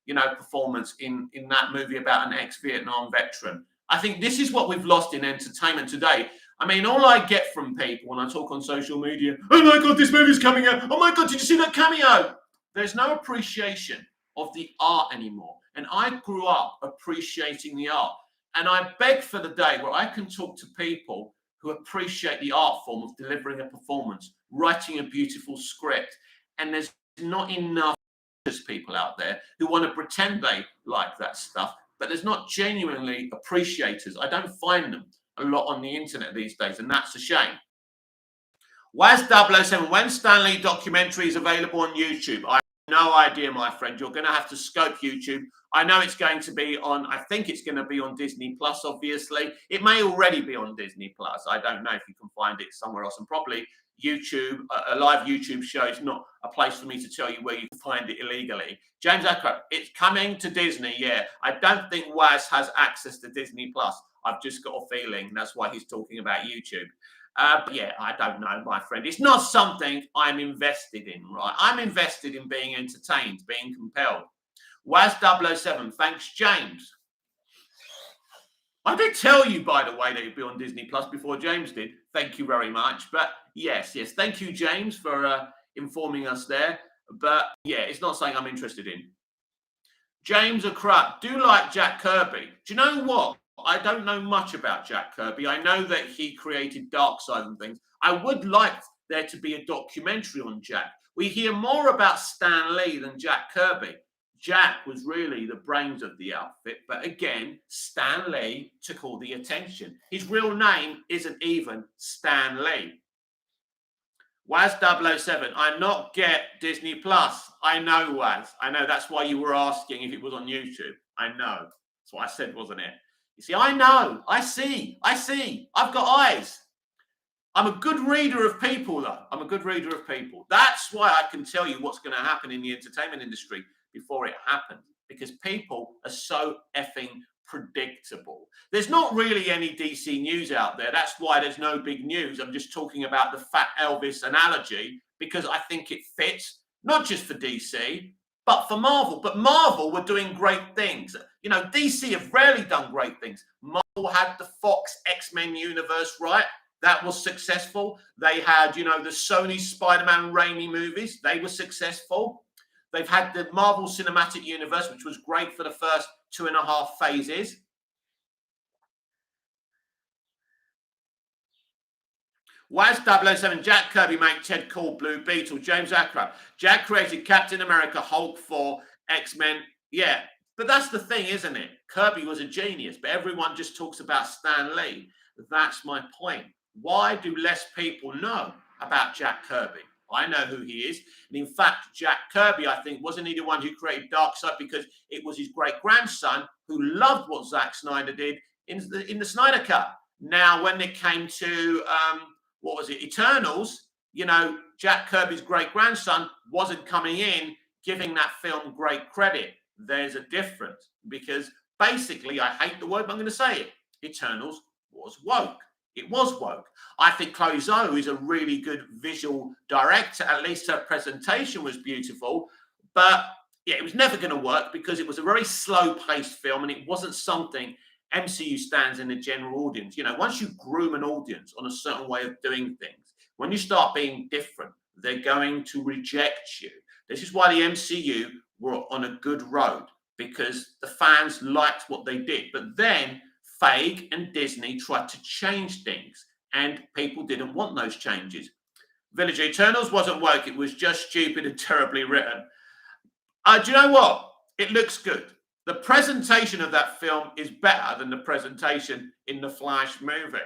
A: you know, performance in that movie about an ex-Vietnam veteran. I think this is what we've lost in entertainment today. I mean, all I get from people when I talk on social media, oh my God, this movie's coming out. Oh my God, did you see that cameo? There's no appreciation of the art anymore. And I grew up appreciating the art. And I beg for the day where I can talk to people who appreciate the art form of delivering a performance, writing a beautiful script. And there's not enough people out there who want to pretend they like that stuff, but there's not genuinely appreciators. I don't find them a lot on the internet these days, and that's a shame. Waz 007, when Stan Lee documentary is available on YouTube? I have no idea, my friend. You're going to have to scope YouTube. I know it's going to be on, I think it's going to be on Disney Plus, obviously. It may already be on Disney Plus. I don't know if you can find it somewhere else. And probably YouTube, a live YouTube show is not a place for me to tell you where you can find it illegally. James Ackroyd, it's coming to Disney, yeah. I don't think Waz has access to Disney Plus. I've just got a feeling that's why he's talking about YouTube. But yeah, I don't know, my friend. It's not something I'm invested in, right? I'm invested in being entertained, being compelled. Waz 007, thanks, James. I did tell you, by the way, that you'd be on Disney Plus before James did. Thank you very much. But yes, thank you, James, for informing us there. But yeah, it's not something I'm interested in. James Ackroyd, do like Jack Kirby. Do you know what? I don't know much about Jack Kirby. I know that he created Darkseid and things. I would like there to be a documentary on Jack. We hear more about Stan Lee than Jack Kirby. Jack was really the brains of the outfit, but again, Stan Lee took all the attention. His real name isn't even Stan Lee. Waz 007, I not get Disney Plus. I know, Waz. I know. That's why you were asking if it was on YouTube. I know. That's what I said, wasn't it? You see, I know. I see. I've got eyes. I'm a good reader of people, though. I'm a good reader of people. That's why I can tell you what's going to happen in the entertainment industry before it happens, because people are so effing predictable. There's not really any DC news out there. That's why there's no big news. I'm just talking about the Fat Elvis analogy because I think it fits, not just for DC, but for Marvel. But Marvel were doing great things. You know, DC have rarely done great things. Marvel had the Fox X-Men universe, right? That was successful. They had, you know, the Sony Spider-Man Raimi movies. They were successful. They've had the Marvel Cinematic Universe, which was great for the first 2.5 phases. Waz 007, Jack Kirby made Ted called Blue Beetle. James Ackroyd. Jack created Captain America, Hulk 4, X-Men. Yeah, but that's the thing, isn't it? Kirby was a genius, but everyone just talks about Stan Lee. That's my point. Why do less people know about Jack Kirby? I know who he is. And in fact, Jack Kirby, I think, wasn't he the one who created Darkseid because it was his great-grandson who loved what Zack Snyder did in the Snyder Cut. Now, when it came to, what was it, Eternals, you know, Jack Kirby's great-grandson wasn't coming in giving that film great credit. There's a difference because basically, I hate the word, but I'm going to say it, Eternals was woke. It was woke. I think Chloe Zhao is a really good visual director. At least her presentation was beautiful. But yeah, it was never going to work because it was a very slow-paced film and it wasn't something MCU stands in the general audience. You know, once you groom an audience on a certain way of doing things, when you start being different, they're going to reject you. This is why the MCU were on a good road, because the fans liked what they did. But then Feige and Disney tried to change things, and people didn't want those changes. Village Eternals wasn't woke. It was just stupid and terribly written. Do you know what? It looks good. The presentation of that film is better than the presentation in the Flash movie.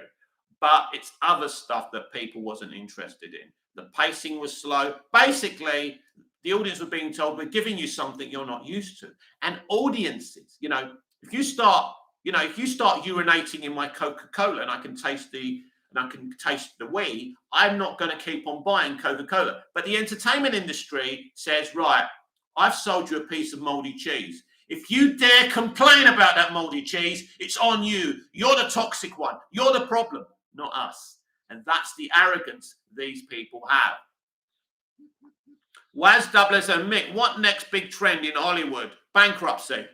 A: But it's other stuff that people wasn't interested in. The pacing was slow. Basically, the audience were being told, we're giving you something you're not used to. And audiences, you know, if you start urinating in my Coca-Cola and I can taste the wee, I'm not going to keep on buying Coca-Cola. But the entertainment industry says, right, I've sold you a piece of moldy cheese. If you dare complain about that moldy cheese, it's on you. You're the toxic one. You're the problem, not us. And that's the arrogance these people have. Waz Doublers and Mick, what next big trend in Hollywood? Bankruptcy.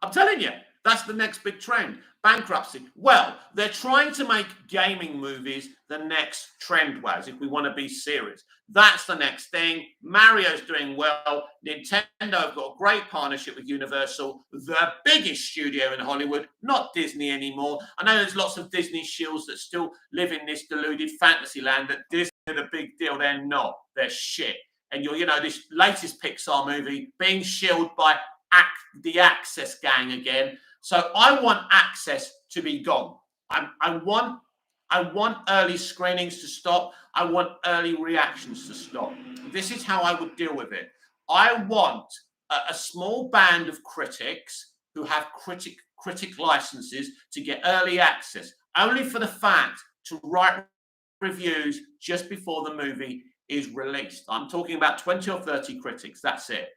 A: I'm telling you, that's the next big trend. Bankruptcy. Well, they're trying to make gaming movies the next trend, Waz, if we want to be serious. That's the next thing. Mario's doing well. Nintendo have got a great partnership with Universal, the biggest studio in Hollywood, not Disney anymore. I know there's lots of Disney shills that still live in this deluded fantasy land that Disney are the big deal. They're not. They're shit. And this latest Pixar movie being shilled by the Access gang again. So I want Access to be gone. I want early screenings to stop. I want early reactions to stop. This is how I would deal with it. I want a small band of critics who have critic licenses to get early access, only for the fact to write reviews just before the movie is released. I'm talking about 20 or 30 critics. That's it.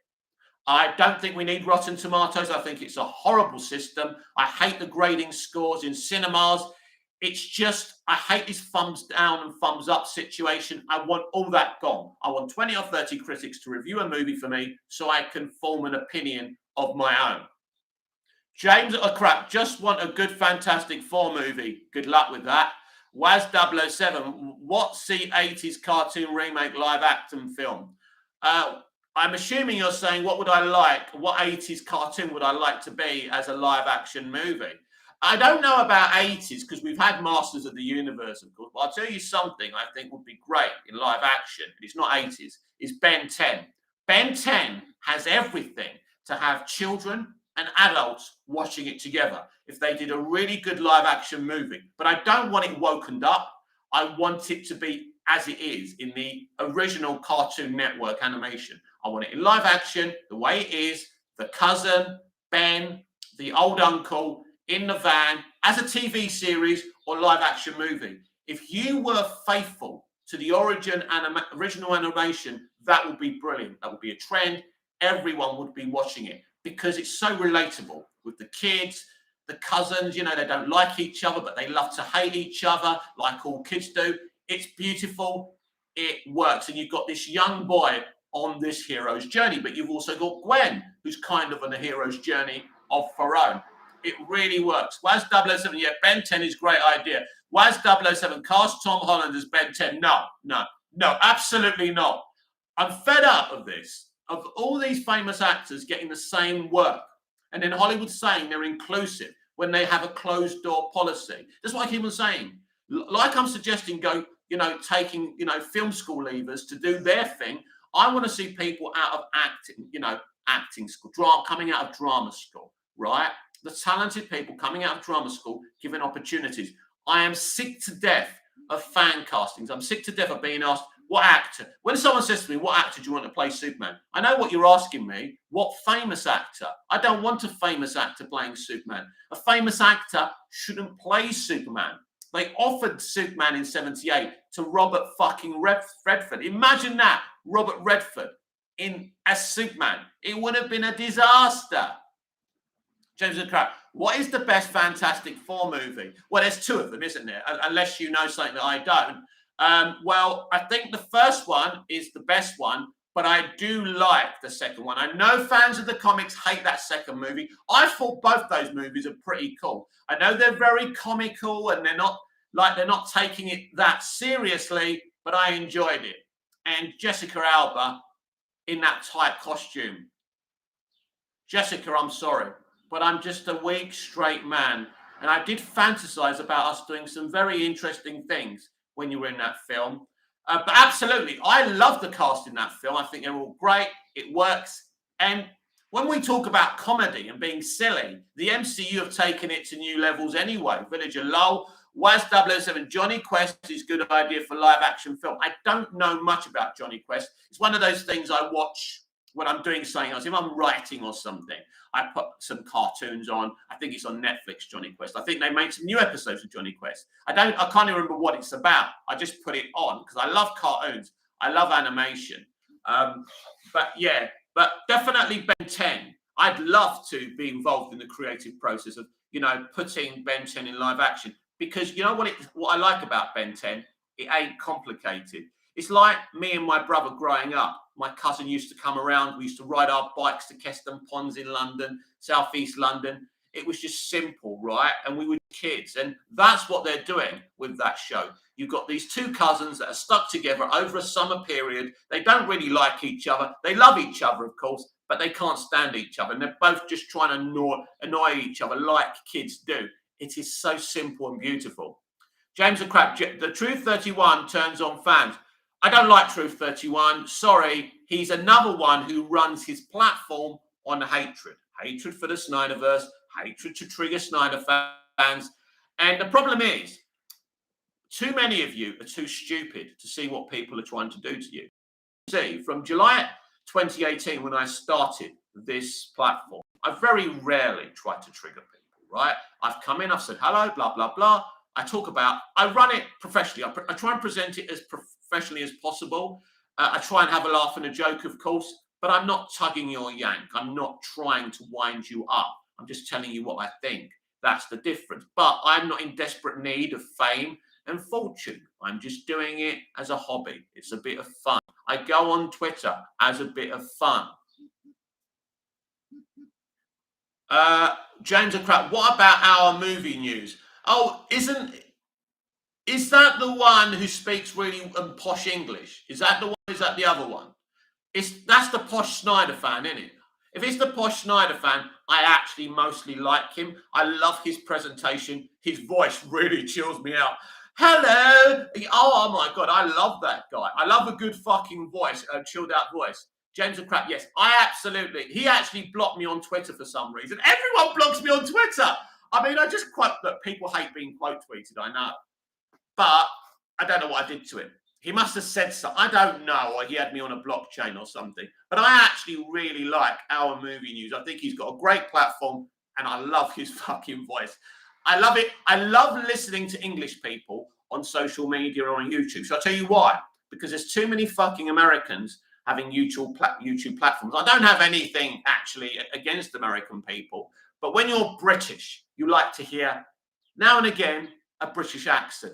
A: I don't think we need Rotten Tomatoes. I think it's a horrible system. I hate the grading scores in cinemas. It's just, I hate this thumbs down and thumbs up situation. I want all that gone. I want 20 or 30 critics to review a movie for me so I can form an opinion of my own. James O'Crack, just want a good Fantastic Four movie. Good luck with that. Waz 007, what's the 80s cartoon remake live action film? I'm assuming you're saying, what 80s cartoon would I like to be as a live action movie? I don't know about 80s because we've had Masters of the Universe, of course, but I'll tell you something I think would be great in live action. It's not 80s, it's Ben 10. Ben 10 has everything to have children and adults watching it together if they did a really good live action movie. But I don't want it wokened up. I want it to be as it is in the original Cartoon Network animation. I want it in live action, the way it is, the cousin, Ben, the old uncle, in the van, as a TV series or live action movie. If you were faithful to the original animation, that would be brilliant. That would be a trend. Everyone would be watching it because it's so relatable with the kids, the cousins, they don't like each other, but they love to hate each other like all kids do. It's beautiful. It works. And you've got this young boy on this hero's journey, but you've also got Gwen, who's kind of on a hero's journey of her own. It really works. Waz 007, yeah, Ben 10 is a great idea. Waz 007, cast Tom Holland as Ben 10. No, absolutely not. I'm fed up of this, of all these famous actors getting the same work. And then Hollywood saying they're inclusive when they have a closed door policy. That's what I keep on saying. Like I'm suggesting taking, film school leavers to do their thing. I want to see people out of acting school, coming out of drama school, right? The talented people coming out of drama school, given opportunities. I am sick to death of fan castings. I'm sick to death of being asked, what actor? When someone says to me, what actor do you want to play Superman? I know what you're asking me. What famous actor? I don't want a famous actor playing Superman. A famous actor shouldn't play Superman. They offered Superman in 78 to Robert fucking Redford. Imagine that, Robert Redford as Superman. It would have been a disaster. James and Crap, what is the best Fantastic Four movie? Well, there's two of them, isn't there? Unless you know something that I don't. Well, I think the first one is the best one, but I do like the second one. I know fans of the comics hate that second movie. I thought both those movies are pretty cool. I know they're very comical and they're not taking it that seriously, but I enjoyed it. And Jessica Alba in that tight costume. Jessica, I'm sorry, but I'm just a weak, straight man. And I did fantasize about us doing some very interesting things when you were in that film. But absolutely, I love the cast in that film. I think they're all great. It works. And when we talk about comedy and being silly, the MCU have taken it to new levels anyway. Villager Lowell, Waz 007, Johnny Quest is a good idea for live action film. I don't know much about Johnny Quest. It's one of those things I watch when I'm doing something else. If I'm writing or something, I put some cartoons on. I think it's on Netflix, Johnny Quest. I think they made some new episodes of Johnny Quest. I can't even remember what it's about. I just put it on because I love cartoons. I love animation. But definitely Ben 10. I'd love to be involved in the creative process of, putting Ben 10 in live action, because you know what I like about Ben 10? It ain't complicated. It's like me and my brother growing up. My cousin used to come around. We used to ride our bikes to Keston Ponds in London, southeast London. It was just simple, right? And we were kids. And that's what they're doing with that show. You've got these two cousins that are stuck together over a summer period. They don't really like each other. They love each other, of course, but they can't stand each other. And they're both just trying to annoy each other like kids do. It is so simple and beautiful. James and Crap, the Truth 31 turns on fans. I don't like Truth 31. Sorry. He's another one who runs his platform on hatred. Hatred for the Snyderverse, hatred to trigger Snyder fans. And the problem is, too many of you are too stupid to see what people are trying to do to you. See, from July 2018, when I started this platform, I very rarely tried to trigger people, right? I've come in, I've said hello, blah, blah, blah. I run it professionally. I try and present it as professionally as possible. I try and have a laugh and a joke, of course, but I'm not tugging your yank. I'm not trying to wind you up. I'm just telling you what I think. That's the difference. But I'm not in desperate need of fame and fortune. I'm just doing it as a hobby. It's a bit of fun. I go on Twitter as a bit of fun. James and Crap, what about our movie news? Oh, is that the one who speaks really posh English? Is that the one? Is that the other one? That's the posh Snyder fan, isn't it? If it's the posh Snyder fan, I actually mostly like him. I love his presentation. His voice really chills me out. Hello. Oh my God, I love that guy. I love a good fucking voice, a chilled out voice. James and Crap, yes, he actually blocked me on Twitter for some reason. Everyone blocks me on Twitter. I mean, I just quote that people hate being quote tweeted, I know. But I don't know what I did to him. He must have said something. I don't know, or he had me on a blockchain or something. But I actually really like our movie news. I think he's got a great platform, and I love his fucking voice. I love it. I love listening to English people on social media or on YouTube. So I'll tell you why. Because there's too many fucking Americans having YouTube platforms. I don't have anything actually against American people. But when you're British, you like to hear, now and again, a British accent.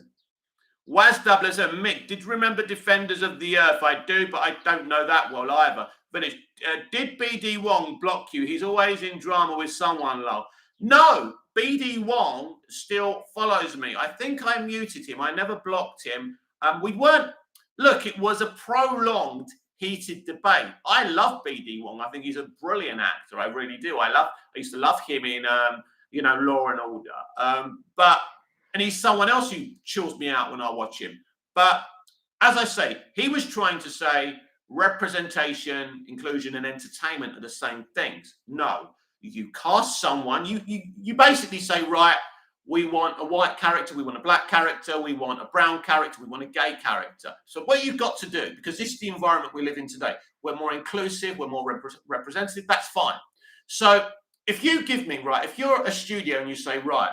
A: Waz 007, Mick, did you remember Defenders of the Earth? I do, but I don't know that well either. Finish. Did BD Wong block you? He's always in drama with someone, lol. No, BD Wong still follows me. I think I muted him. I never blocked him. It was a prolonged, heated debate. I love BD Wong. I think he's a brilliant actor. I really do. I used to love him in, Law and Order. And he's someone else who chills me out when I watch him. But as I say, he was trying to say representation, inclusion, and entertainment are the same things. No, you cast someone, you basically say, right, we want a white character, we want a black character, we want a brown character, we want a gay character. So what you've got to do, because this is the environment we live in today, we're more inclusive, we're more representative, that's fine. So if you give me, right, if you're a studio and you say, right,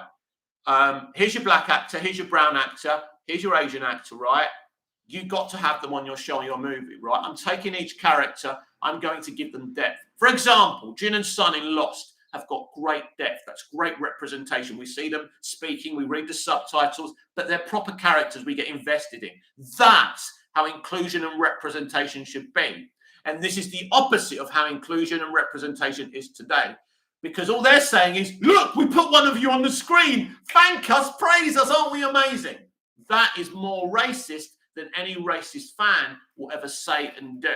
A: here's your black actor, here's your brown actor, here's your Asian actor, right? You've got to have them on your show, your movie, right? I'm taking each character, I'm going to give them depth. For example, Jin and Sun in Lost have got great depth. That's great representation. We see them speaking, we read the subtitles, but they're proper characters we get invested in. That's how inclusion and representation should be. And this is the opposite of how inclusion and representation is today. Because all they're saying is, look, we put one of you on the screen. Thank us, praise us, aren't we amazing? That is more racist than any racist fan will ever say and do.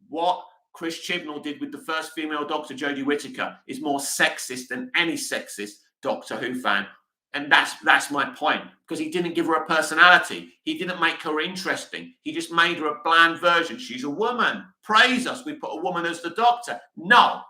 A: What Chris Chibnall did with the first female Doctor, Jodie Whittaker, is more sexist than any sexist Doctor Who fan. And that's my point, because he didn't give her a personality. He didn't make her interesting. He just made her a bland version. She's a woman. Praise us. We put a woman as the Doctor. No.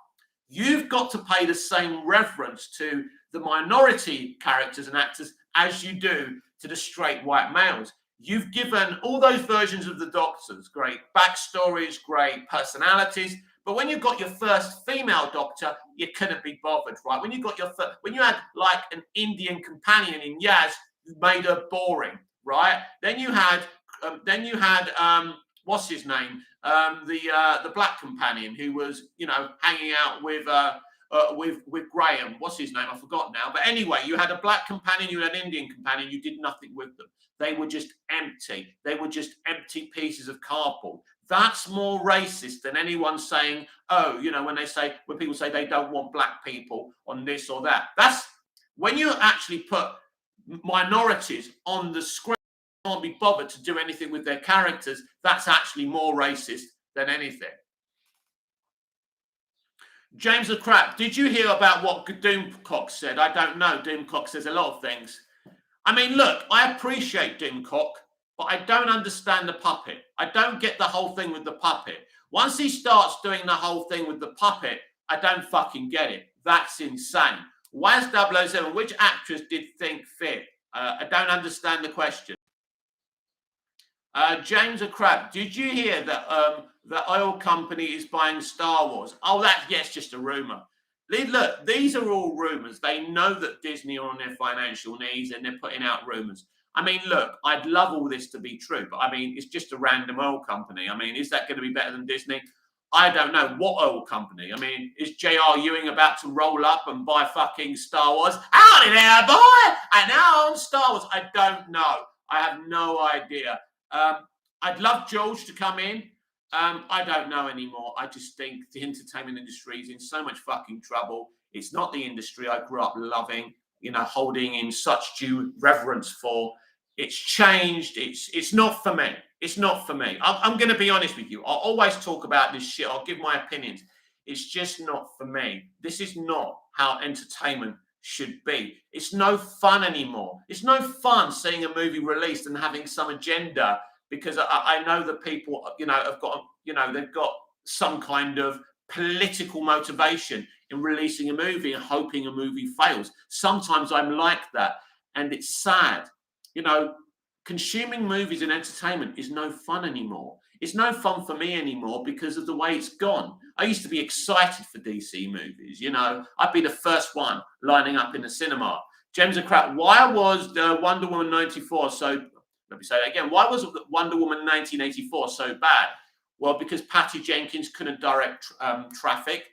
A: You've got to pay the same reverence to the minority characters and actors as you do to the straight white males. You've given all those versions of the Doctors great backstories, great personalities, but when you've got your first female Doctor, you couldn't be bothered, right? When you had like an Indian companion in Yaz, you made her boring, right? Then you had what's his name? The black companion who was, hanging out with Graham. What's his name? I forgot now. But anyway, you had a black companion, you had an Indian companion, you did nothing with them. They were just empty. They were just empty pieces of cardboard. That's more racist than anyone saying, when people say they don't want black people on this or that. That's when you actually put minorities on the screen, can't be bothered to do anything with their characters. That's actually more racist than anything. James the Crap, did you hear about what Doomcock said? I don't know. Doomcock says a lot of things. I mean, look, I appreciate Doomcock, but I don't understand the puppet. I don't get the whole thing with the puppet. Once he starts doing the whole thing with the puppet, I don't fucking get it. That's insane. Waz 007, which actress did think fit? I don't understand the question. James a Crab, did you hear that the oil company is buying Star Wars? Oh, yes, just a rumor. Look, these are all rumors. They know that Disney are on their financial knees and they're putting out rumors. I mean, look, I'd love all this to be true, but I mean, it's just a random oil company. I mean, is that going to be better than Disney? I don't know. What oil company? I mean, is J.R. Ewing about to roll up and buy fucking Star Wars? Howdy there, boy! And now on Star Wars. I don't know. I have no idea. I'd love George to come in. I don't know anymore. I just think the entertainment industry is in so much fucking trouble. It's not the industry I grew up loving, holding in such due reverence for. It's changed. It's not for me. It's not for me. I'm going to be honest with you. I'll always talk about this shit. I'll give my opinions. It's just not for me. This is not how entertainment should be. It's no fun anymore. It's no fun seeing a movie released and having some agenda, because I know that people, have got, they've got some kind of political motivation in releasing a movie and hoping a movie fails. Sometimes I'm like that, and it's sad. Consuming movies and entertainment is no fun anymore. It's no fun for me anymore because of the way it's gone. I used to be excited for DC movies. I'd be the first one lining up in the cinema. James a Crap, why was the Wonder Woman 94 so... Let me say that again. Why was Wonder Woman 1984 so bad? Well, because Patty Jenkins couldn't direct traffic.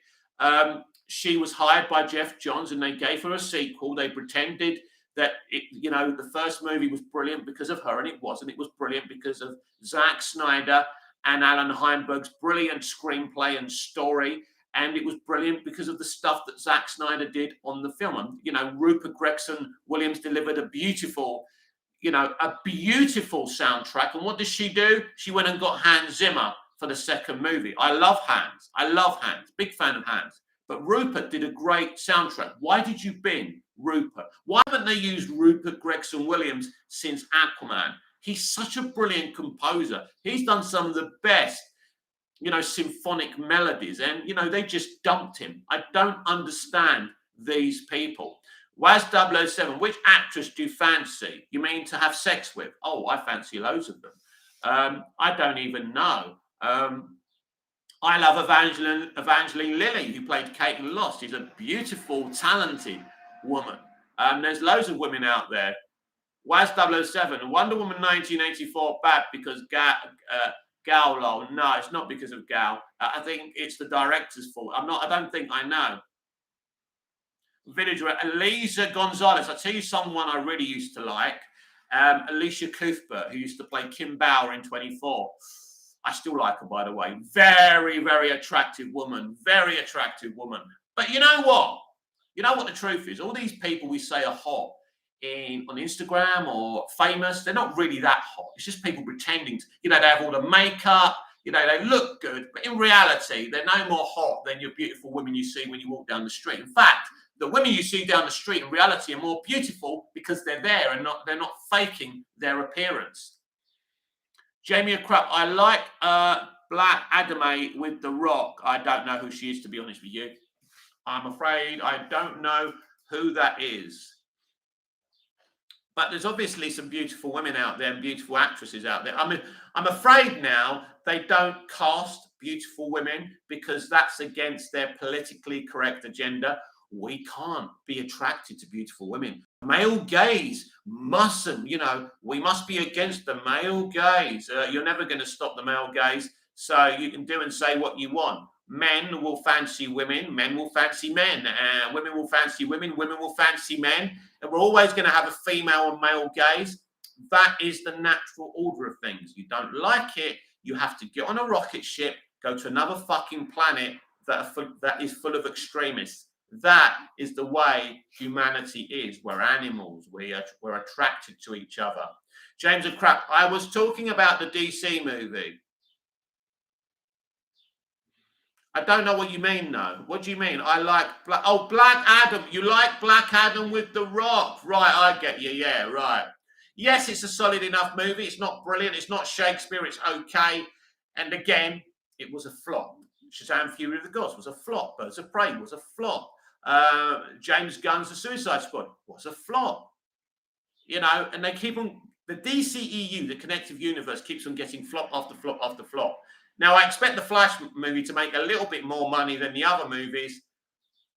A: She was hired by Jeff Johns and they gave her a sequel. They pretended that the first movie was brilliant because of her, and it wasn't. It was brilliant because of Zack Snyder and Alan Heinberg's brilliant screenplay and story, and it was brilliant because of the stuff that Zack Snyder did on the film. And Rupert Gregson-Williams delivered a beautiful soundtrack. And what does she do? She went and got Hans Zimmer for the second movie. I love Hans. Big fan of Hans. But Rupert did a great soundtrack. Why did you bin Rupert? Why haven't they used Rupert Gregson-Williams since Aquaman? He's such a brilliant composer. He's done some of the best, symphonic melodies. And, they just dumped him. I don't understand these people. Waz 007, which actress do you fancy? You mean to have sex with? Oh, I fancy loads of them. I don't even know. I love Evangeline Lilly, who played Kate in Lost. She's a beautiful, talented woman. There's loads of women out there. Waz 007, Wonder Woman 1984 bad because Gal lol. No, it's not because of Gal. I think it's the director's fault. I don't think I know. Villager, Elisa Gonzalez. I'll tell you someone I really used to like. Alicia Cuthbert, who used to play Kim Bauer in 24. I still like her, by the way. Very, very attractive woman. Very attractive woman. But you know what? You know what the truth is? All these people we say are hot on Instagram or famous, they're not really that hot. It's just people pretending to, they have all the makeup, they look good, but in reality, they're no more hot than your beautiful women you see when you walk down the street. In fact, the women you see down the street in reality are more beautiful because they're there and they're not faking their appearance. Jamie Crap, I like Black Adame with The Rock. I don't know who she is, to be honest with you. I'm afraid I don't know who that is. But there's obviously some beautiful women out there and beautiful actresses out there. I mean, I'm afraid now they don't cast beautiful women because that's against their politically correct agenda. We can't be attracted to beautiful women. Male gaze mustn't, we must be against the male gaze. You're never going to stop the male gaze. So you can do and say what you want. Men will fancy women, men will fancy men, women will fancy women, women will fancy men, and we're always going to have a female and male gaze. That is the natural order of things. You don't like it, you have to get on a rocket ship, go to another fucking planet that is full of extremists. That is the way humanity is. We're animals. We're attracted to each other. James of Crap, I was talking about the DC movie. I don't know what you mean, though. What do you mean? I like Black Adam. You like Black Adam with The Rock. Right, I get you. Yeah, right. Yes, it's a solid enough movie. It's not brilliant. It's not Shakespeare. It's okay. And again, it was a flop. Shazam! Fury of the Gods was a flop. Birds of Prey was a flop. James Gunn's The Suicide Squad was a flop. And they keep on, the DCEU, the connective universe, keeps on getting flop after flop after flop. Now, I expect the Flash movie to make a little bit more money than the other movies,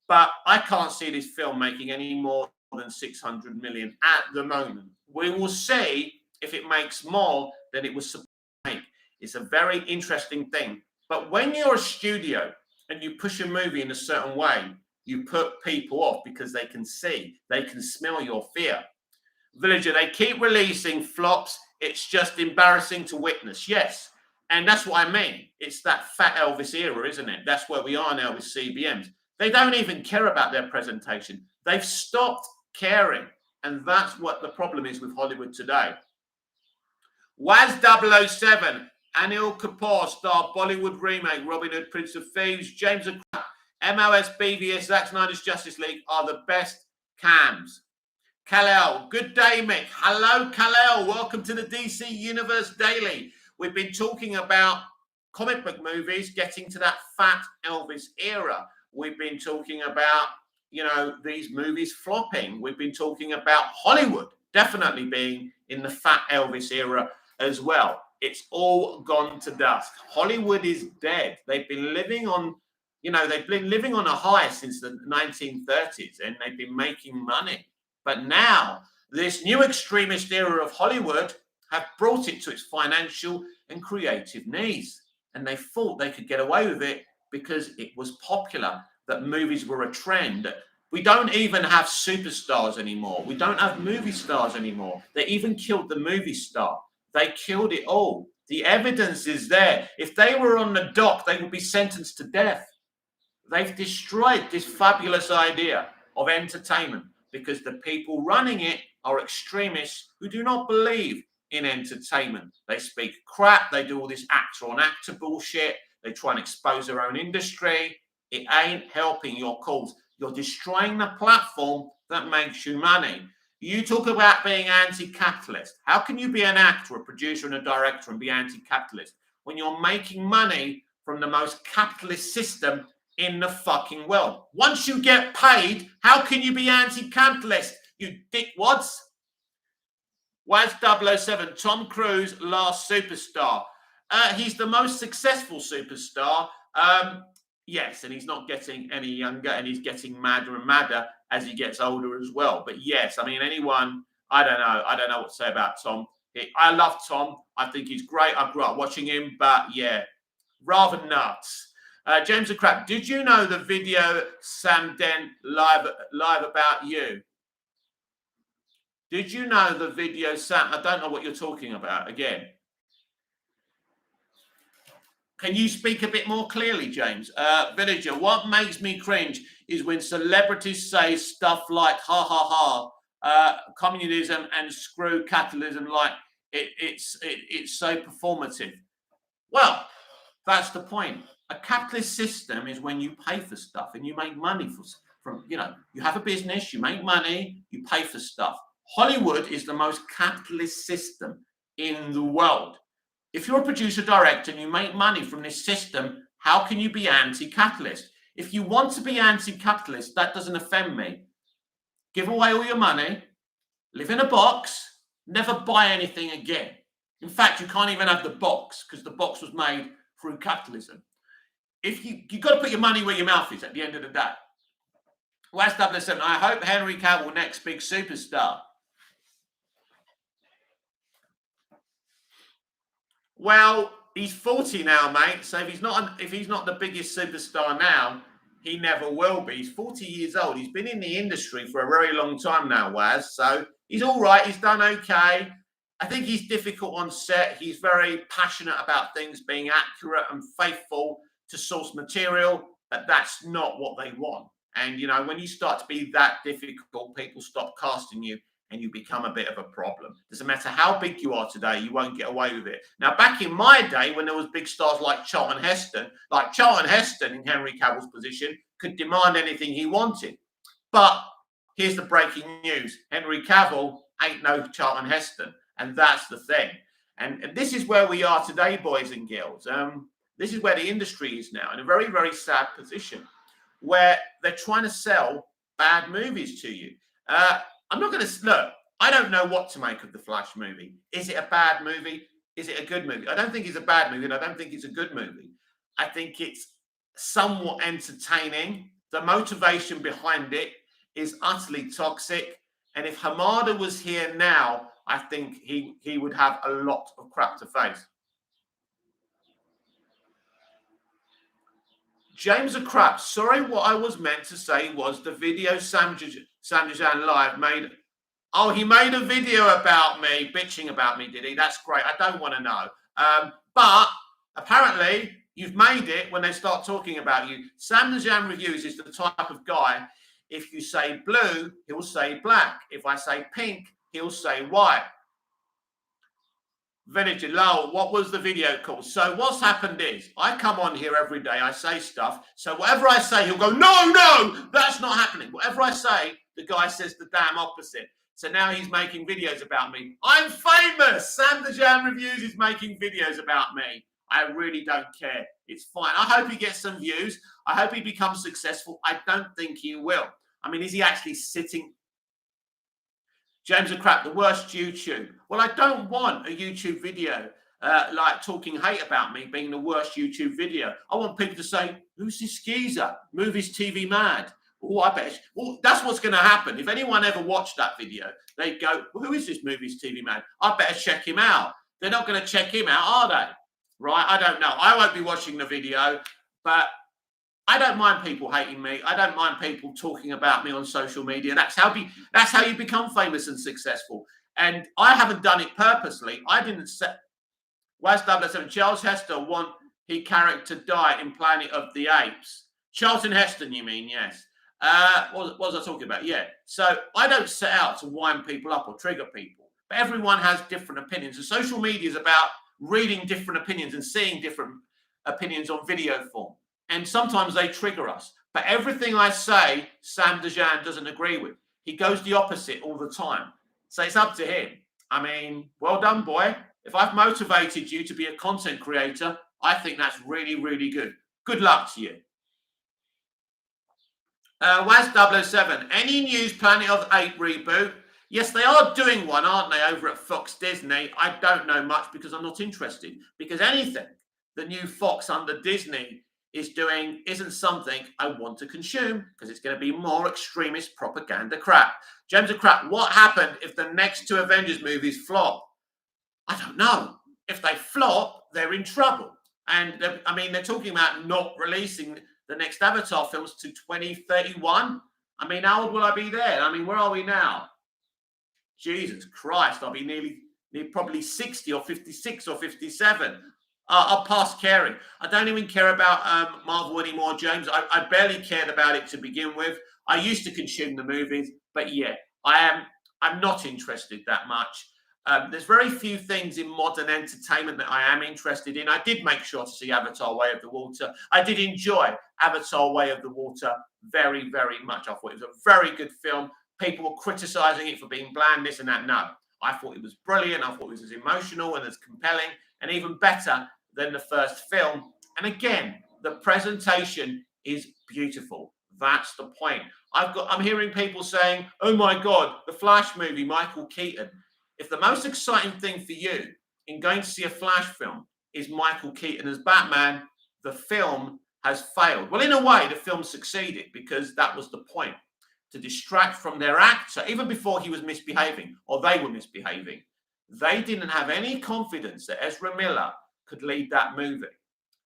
A: but I can't see this film making any more than 600 million at the moment. We will see if it makes more than it was supposed to make. It's a very interesting thing. But when you're a studio and you push a movie in a certain way, you put people off because they can see, they can smell your fear. Villager, they keep releasing flops. It's just embarrassing to witness. Yes. And that's what I mean. It's that fat Elvis era, isn't it? That's where we are now with CBMs. They don't even care about their presentation. They've stopped caring. And that's what the problem is with Hollywood today. Waz 007, Anil Kapoor star Bollywood remake, Robin Hood, Prince of Thieves, James of MOS, BVS, Zack Snyder's Justice League are the best cams. Kal-El, good day, Mick. Hello, Kal-El. Welcome to the DC Universe Daily. We've been talking about comic book movies getting to that fat Elvis era. We've been talking about, these movies flopping. We've been talking about Hollywood definitely being in the fat Elvis era as well. It's all gone to dust. Hollywood is dead. They've been living on, a high since the 1930s, and they've been making money. But now, this new extremist era of Hollywood have brought it to its financial and creative knees. And they thought they could get away with it because it was popular, that movies were a trend. We don't even have superstars anymore. We don't have movie stars anymore. They even killed the movie star. They killed it all. The evidence is there. If they were on the dock, they would be sentenced to death. They've destroyed this fabulous idea of entertainment because the people running it are extremists who do not believe in entertainment. They speak crap. They do all this actor-on-actor bullshit. They try and expose their own industry. It ain't helping your cause. You're destroying the platform that makes you money. You talk about being anti-capitalist. How can you be an actor, a producer, and a director and be anti-capitalist when you're making money from the most capitalist system in the fucking world? Once you get paid, how can you be anti-capitalist, you dickwads? Waz 007, Tom Cruise, last superstar. He's the most successful superstar. Yes, and he's not getting any younger, and he's getting madder and madder as he gets older as well. But yes, I mean, I don't know what to say about Tom. I love Tom. I think he's great. I grew up watching him, but yeah, rather nuts. James the Crap, did you know the video Sam Den live about you? Did you know the video Sam? I don't know what you're talking about again. Can you speak a bit more clearly, James? Villager, what makes me cringe is when celebrities say stuff like "ha ha ha," communism and screw capitalism, like it's so performative. Well, that's the point. A capitalist system is when you pay for stuff and you make money from, you have a business, you make money, you pay for stuff. Hollywood is the most capitalist system in the world. If you're a producer director and you make money from this system, how can you be anti-capitalist? If you want to be anti-capitalist, that doesn't offend me. Give away all your money, live in a box, never buy anything again. In fact, you can't even have the box because the box was made through capitalism. If you've got to put your money where your mouth is at the end of the day. West 007, I hope Henry Cavill next big superstar. Well, he's 40 now, mate. So if he's not the biggest superstar now, he never will be. He's 40 years old. He's been in the industry for a very long time now, Waz. So he's all right. He's done okay. I think he's difficult on set. He's very passionate about things being accurate and faithful to source material, but that's not what they want. And, when you start to be that difficult, people stop casting you and you become a bit of a problem. Doesn't matter how big you are today, you won't get away with it. Now, back in my day, when there was big stars like Charlton Heston in Henry Cavill's position could demand anything he wanted. But here's the breaking news. Henry Cavill ain't no Charlton Heston. And that's the thing. And this is where we are today, boys and girls. This is where the industry is now, in a very, very sad position where they're trying to sell bad movies to you. I'm not going to look. I don't know what to make of the Flash movie. Is it a bad movie? Is it a good movie? I don't think it's a bad movie, and I don't think it's a good movie. I think it's somewhat entertaining. The motivation behind it is utterly toxic. And if Hamada was here now, I think he would have a lot of crap to face. James the Crap, sorry, what I was meant to say was the video Sam Jajan Live made. Oh, he made a video about me, bitching about me, did he? That's great. I don't want to know. But apparently, you've made it when they start talking about you. Sam Jajan Reviews is the type of guy, if you say blue, he'll say black. If I say pink, he'll say white. Villager, lol, what was the video called? So what's happened is, I come on here every day, I say stuff. So whatever I say, he'll go, no, that's not happening. Whatever I say, the guy says the damn opposite. So now he's making videos about me. I'm famous. Sam the Jam Reviews is making videos about me. I really don't care. It's fine. I hope he gets some views. I hope he becomes successful. I don't think he will. I mean, is he actually sitting? James the Crap, the worst YouTube. Well, I don't want a YouTube video like talking hate about me being the worst YouTube video. I want people to say, who's this geezer? Movies TV mad. Oh, I bet. Well, that's what's going to happen. If anyone ever watched that video, they'd go, well, who is this Movies TV man? I better check him out. They're not going to check him out, are they? Right? I don't know. I won't be watching the video, but I don't mind people hating me. I don't mind people talking about me on social media. That's how you become famous and successful. And I haven't done it purposely. I didn't set. Where's 007? Charles Heston want his character die in Planet of the Apes. Charlton Heston, you mean? Yes. What was I talking about? Yeah. So I don't set out to wind people up or trigger people. But everyone has different opinions. And social media is about reading different opinions and seeing different opinions on video form. And sometimes they trigger us. But everything I say, Sam Dejan doesn't agree with. He goes the opposite all the time. So it's up to him. I mean, well done, boy. If I've motivated you to be a content creator, I think that's really, really good. Good luck to you. Waz 007, any news Planet of the Apes reboot? Yes, they are doing one, aren't they, over at Fox Disney? I don't know much because I'm not interested. Because anything the new Fox under Disney is doing isn't something I want to consume because it's going to be more extremist propaganda crap. James of Crap, what happened if the next two Avengers movies flop? I don't know. If they flop, they're in trouble. And I mean, they're talking about not releasing the next Avatar films to 2031. I mean, how old will I be then? I mean, where are we now? Jesus Christ, I'll be nearly probably 60 or 56 or 57. I'll pass caring. I don't even care about Marvel anymore, James. I barely cared about it to begin with. I used to consume the movies, but yeah, I'm not interested that much. There's very few things in modern entertainment that I am interested in. I did make sure to see Avatar: Way of the Water. I did enjoy Avatar: Way of the Water very, very much. I thought it was a very good film. People were criticizing it for being bland, this and that. No, I thought it was brilliant. I thought it was as emotional and as compelling and even better than the first film. And again, the presentation is beautiful. That's the point. I'm hearing people saying, oh my God, the Flash movie, Michael Keaton. If the most exciting thing for you in going to see a Flash film is Michael Keaton as Batman, the film has failed. Well, in a way, the film succeeded because that was the point, to distract from their actor, even before he was misbehaving or they were misbehaving. They didn't have any confidence that Ezra Miller could lead that movie,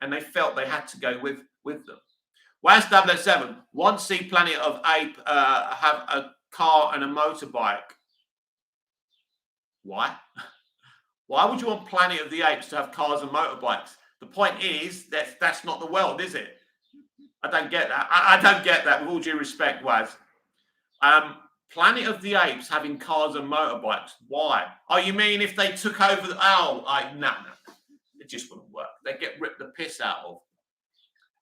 A: and they felt they had to go with them. Whereas 007 wants to see Planet of Ape have a car and a motorbike. Why? Why would you want Planet of the Apes to have cars and motorbikes? The point is that that's not the world, is it? I don't get that. I don't get that, with all due respect, Waz. Planet of the Apes having cars and motorbikes. Why? Oh, you mean if they took over the... Oh, no. It just wouldn't work. They'd get ripped the piss out of.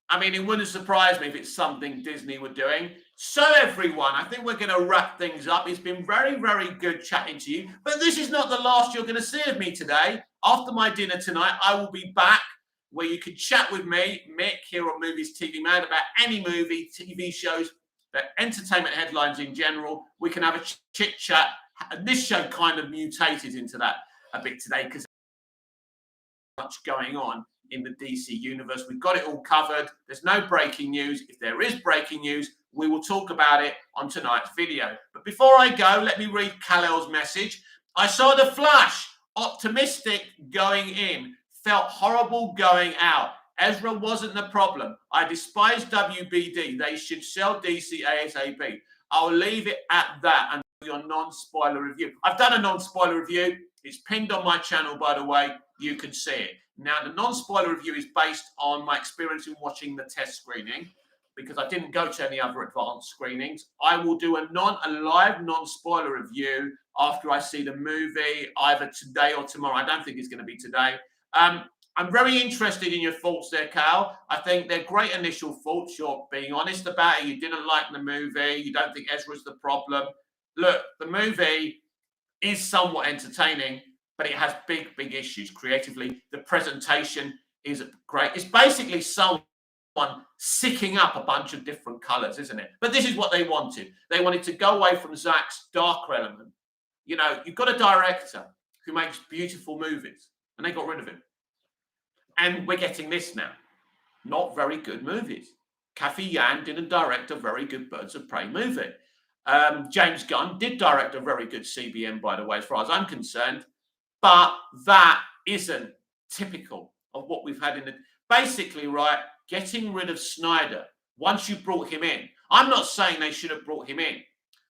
A: I mean, it wouldn't surprise me if it's something Disney were doing. So, everyone, I think we're going to wrap things up. It's been very, very good chatting to you. But this is not the last you're going to see of me today. After my dinner tonight, I will be back where you can chat with me, Mick, here on Movies TV Man, about any movie, TV shows, entertainment headlines in general. We can have a chit-chat. This show kind of mutated into that a bit today because there's much going on in the DC universe. We've got it all covered. There's no breaking news. If there is breaking news, we will talk about it on tonight's video. But before I go, let me read Kal-El's message. I saw The Flash, optimistic going in, felt horrible going out. Ezra wasn't the problem. I despise WBD. They should sell DC ASAP. I'll leave it at that and your non-spoiler review. I've done a non-spoiler review. It's pinned on my channel, by the way. You can see it. Now, the non-spoiler review is based on my experience in watching the test screening, because I didn't go to any other advanced screenings. I will do a live non-spoiler review after I see the movie, either today or tomorrow. I don't think it's going to be today. I'm very interested in your thoughts there, Cal. I think they're great initial thoughts. You're being honest about it. You didn't like the movie. You don't think Ezra's the problem. Look, the movie is somewhat entertaining, but it has big, big issues creatively. The presentation is great. It's basically someone sicking up a bunch of different colors, isn't it? But this is what they wanted. They wanted to go away from Zack's darker element. You know, you've got a director who makes beautiful movies, and they got rid of him. And we're getting this now. Not very good movies. Kathy Yan didn't direct a very good Birds of Prey movie. James Gunn did direct a very good CBM, by the way, as far as I'm concerned. But that isn't typical of what we've had in the... Basically, right, getting rid of Snyder, once you brought him in. I'm not saying they should have brought him in.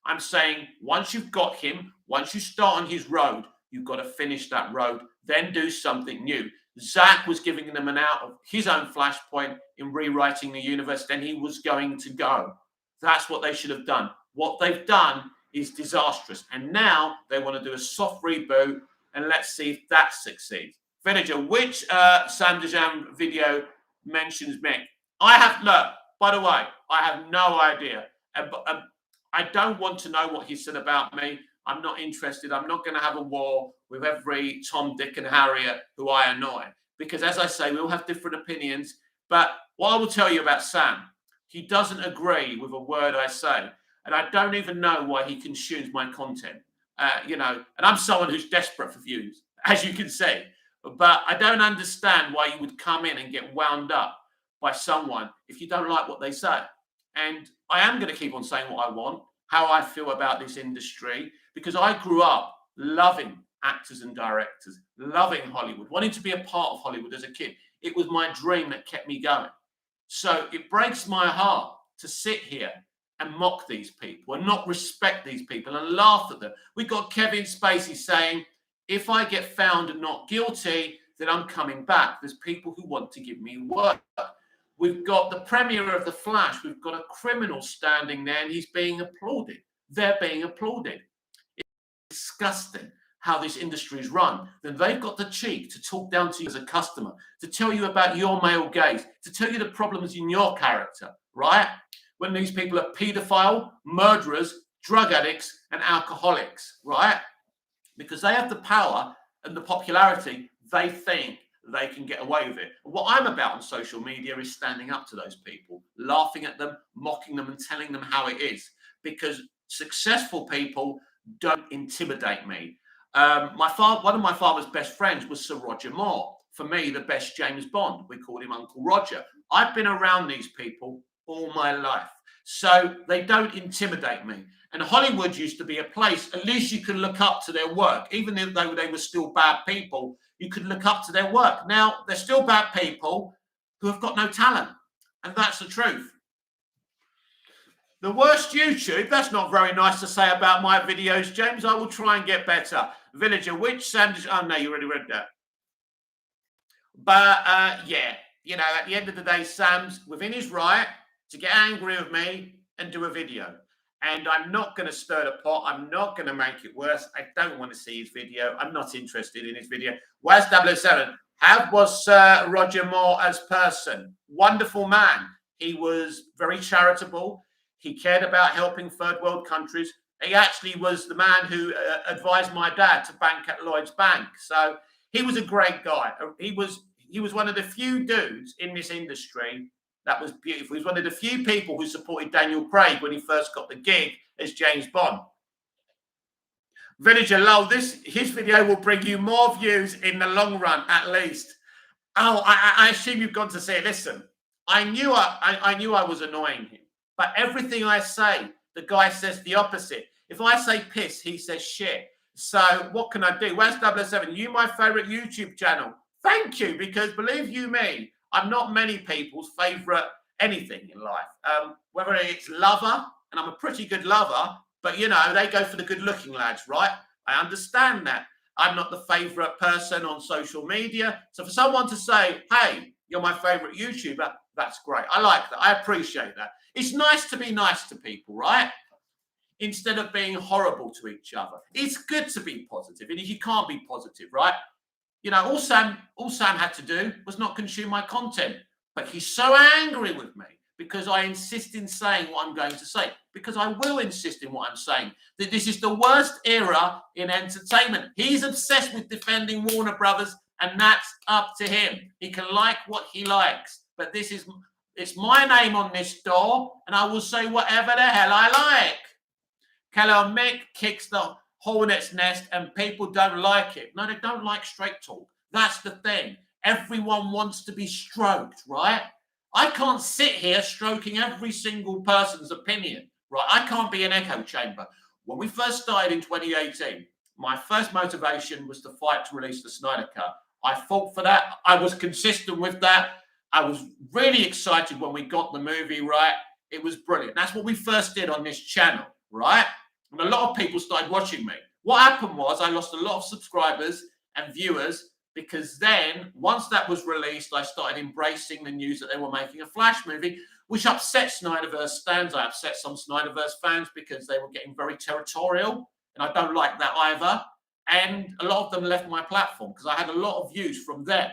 A: I'm saying once you've got him, once you start on his road, you've got to finish that road, then do something new. Zack was giving them an out of his own flashpoint in rewriting the universe, then he was going to go. That's what they should have done. What they've done is disastrous. And now they want to do a soft reboot, and let's see if that succeeds. Vinegar, which Sam Dejam video mentions Mick? Look, by the way, I have no idea. I don't want to know what he said about me. I'm not interested. I'm not going to have a war with every Tom, Dick, and Harriet who I annoy. Because as I say, we all have different opinions. But what I will tell you about Sam, he doesn't agree with a word I say. And I don't even know why he consumes my content. And I'm someone who's desperate for views, as you can see. But I don't understand why you would come in and get wound up by someone if you don't like what they say. And I am going to keep on saying what I want, how I feel about this industry, because I grew up loving actors and directors, loving Hollywood, wanting to be a part of Hollywood as a kid. It was my dream that kept me going. So it breaks my heart to sit here and mock these people and not respect these people and laugh at them. We got Kevin Spacey saying, if I get found not guilty, then I'm coming back. There's people who want to give me work. We've got the premiere of The Flash. We've got a criminal standing there and he's being applauded. They're being applauded. It's disgusting how this industry is run. Then they've got the cheek to talk down to you as a customer, to tell you about your male gaze, to tell you the problems in your character, right? When these people are paedophile, murderers, drug addicts, and alcoholics, right? Because they have the power and the popularity, they think they can get away with it. And what I'm about on social media is standing up to those people, laughing at them, mocking them, and telling them how it is. Because successful people don't intimidate me. One of my father's best friends was Sir Roger Moore. For me, the best James Bond. We called him Uncle Roger. I've been around these people all my life. So they don't intimidate me. And Hollywood used to be a place, at least you could look up to their work. Even though they were still bad people, you could look up to their work. Now, they're still bad people who have got no talent. And that's the truth. The worst YouTube, that's not very nice to say about my videos, James. I will try and get better. Villager, which sandwich? Oh, no, you already read that. But, yeah, you know, at the end of the day, Sam's within his right to get angry with me and do a video. And I'm not going to stir the pot. I'm not going to make it worse. I don't want to see his video. I'm not interested in his video. Where's 007? How was Sir Roger Moore as person? Wonderful man. He was very charitable. He cared about helping third world countries. He actually was the man who advised my dad to bank at Lloyd's Bank. So he was a great guy. He was one of the few dudes in this industry that was beautiful. He was one of the few people who supported Daniel Craig when he first got the gig as James Bond. Villager Lol, his video will bring you more views in the long run, at least. Oh, I assume you've gone to say, listen, I knew I was annoying him, but everything I say, the guy says the opposite. If I say piss, he says shit. So what can I do? Where's 007? You my favorite YouTube channel. Thank you, because believe you me, I'm not many people's favorite anything in life. Whether it's lover, and I'm a pretty good lover, but you know, they go for the good looking lads, right? I understand that. I'm not the favorite person on social media. So for someone to say, hey, you're my favorite YouTuber, that's great. I like that. I appreciate that. It's nice to be nice to people, right? Instead of being horrible to each other. It's good to be positive. And if you can't be positive, right? You know, all Sam had to do was not consume my content. But he's so angry with me because I insist in saying what I'm going to say. Because I will insist in what I'm saying. That this is the worst era in entertainment. He's obsessed with defending Warner Brothers, and that's up to him. He can like what he likes. But it's my name on this door, and I will say whatever the hell I like. Kellogg Mick kicks the hornet's nest and people don't like it. No, they don't like straight talk. That's the thing. Everyone wants to be stroked, right? I can't sit here stroking every single person's opinion, right? I can't be an echo chamber. When we first started in 2018, my first motivation was to fight to release the Snyder Cut. I fought for that. I was consistent with that. I was really excited when we got the movie, right? It was brilliant. That's what we first did on this channel, right? And a lot of people started watching me. What happened was I lost a lot of subscribers and viewers because then, once that was released, I started embracing the news that they were making a Flash movie, which upset Snyderverse fans. I upset some Snyderverse fans because they were getting very territorial, and I don't like that either. And a lot of them left my platform because I had a lot of views from them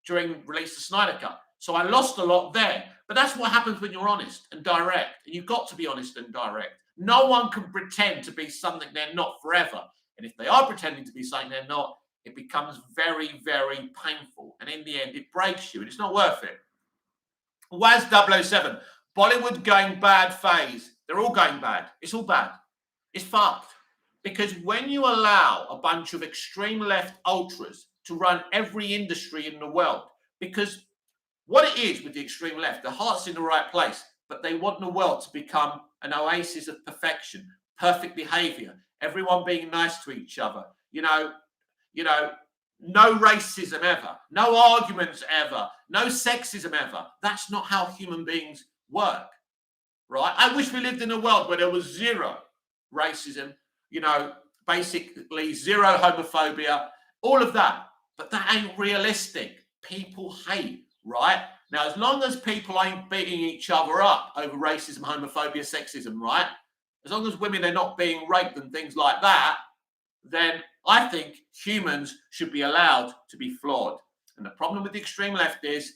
A: during release of Snyder Cut. So I lost a lot there. But that's what happens when you're honest and direct. And you've got to be honest and direct. No one can pretend to be something they're not forever. And if they are pretending to be something they're not, it becomes very, very painful. And in the end, it breaks you. And it's not worth it. Waz 007. Bollywood going bad phase. They're all going bad. It's all bad. It's fucked. Because when you allow a bunch of extreme left ultras to run every industry in the world, because what it is with the extreme left, the heart's in the right place, but they want the world to become an oasis of perfection, perfect behavior, everyone being nice to each other. You know, no racism ever, no arguments ever, no sexism ever. That's not how human beings work, right? I wish we lived in a world where there was zero racism, basically zero homophobia, all of that. But that ain't realistic. People hate, right? Now, as long as people ain't beating each other up over racism, homophobia, sexism, right? As long as women are not being raped and things like that, then I think humans should be allowed to be flawed. And the problem with the extreme left is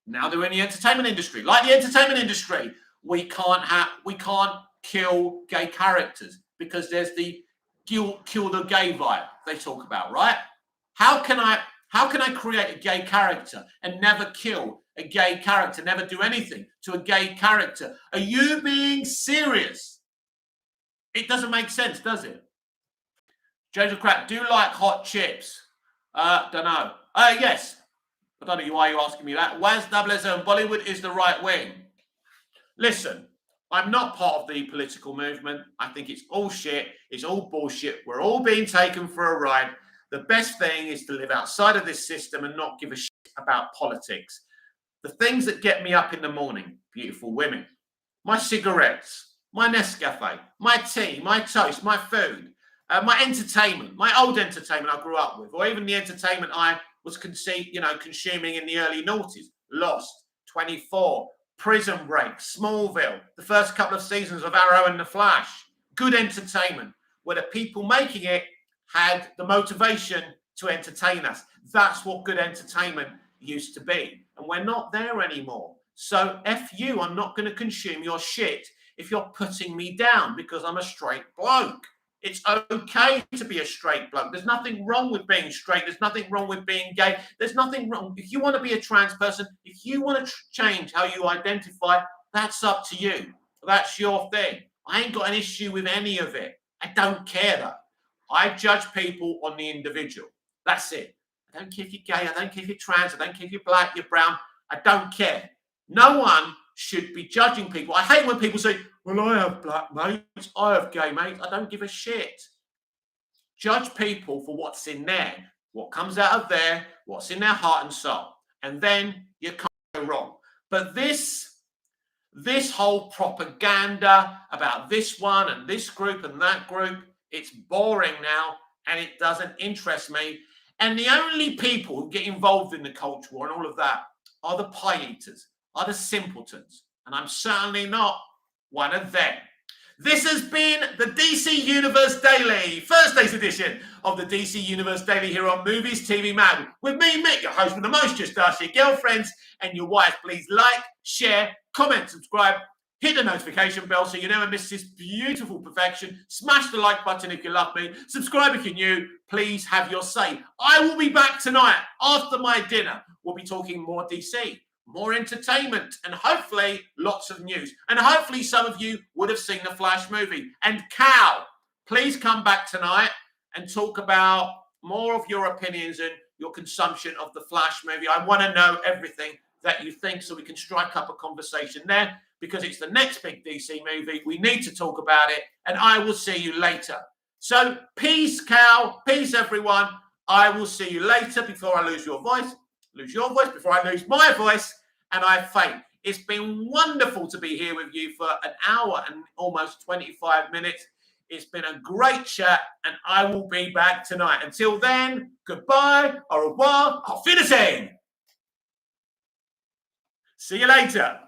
A: now they're in the entertainment industry. Like the entertainment industry, we can't kill gay characters because there's the kill the gay vibe they talk about, right? How can I create a gay character and never kill a gay character, never do anything to a gay character? Are you being serious? It doesn't make sense, does it? Joseph Crack, do you like hot chips? Don't know. Yes. I don't know why you're asking me that. Waz 007, Bollywood is the right wing. Listen, I'm not part of the political movement. I think it's all shit. It's all bullshit. We're all being taken for a ride. The best thing is to live outside of this system and not give a shit about politics. The things that get me up in the morning, beautiful women, my cigarettes, my Nescafe, my tea, my toast, my food, my entertainment, my old entertainment I grew up with, or even the entertainment I was consuming in the early noughties. Lost, 24, Prison Break, Smallville, the first couple of seasons of Arrow and The Flash. Good entertainment, where the people making it had the motivation to entertain us. That's what good entertainment used to be. And we're not there anymore. So F you, I'm not going to consume your shit if you're putting me down because I'm a straight bloke. It's okay to be a straight bloke. There's nothing wrong with being straight. There's nothing wrong with being gay. There's nothing wrong. If you want to be a trans person, if you want to change how you identify, that's up to you. That's your thing. I ain't got an issue with any of it. I don't care though. I judge people on the individual. That's it. I don't care if you're gay. I don't care if you're trans. I don't care if you're black, you're brown. I don't care. No one should be judging people. I hate when people say, well, I have black mates, I have gay mates. I don't give a shit. Judge people for what's in there, what comes out of there, what's in their heart and soul. And then you can't go wrong. But this whole propaganda about this one and this group and that group, it's boring now and it doesn't interest me. And the only people who get involved in the culture war and all of that are the pie eaters, are the simpletons. And I'm certainly not one of them. This has been the DC Universe Daily, Thursday's edition of the DC Universe Daily here on Movies TV Mad. With me, Mick, your host with the most, just ask your girlfriends and your wife. Please like, share, comment, subscribe, hit the notification bell so you never miss this beautiful perfection. Smash the like button if you love me. Subscribe if you're new. Please have your say. I will be back tonight after my dinner. We'll be talking more DC, more entertainment, and hopefully lots of news. And hopefully some of you would have seen the Flash movie. And Cal, please come back tonight and talk about more of your opinions and your consumption of the Flash movie. I want to know everything that you think so we can strike up a conversation there because it's the next big DC movie. We need to talk about it, and I will see you later. So peace, Cal. Peace, everyone. I will see you later before I lose your voice, before I lose my voice, and I faint. It's been wonderful to be here with you for an hour and almost 25 minutes. It's been a great chat, and I will be back tonight. Until then, goodbye, au revoir, auf Wiedersehen. See you later.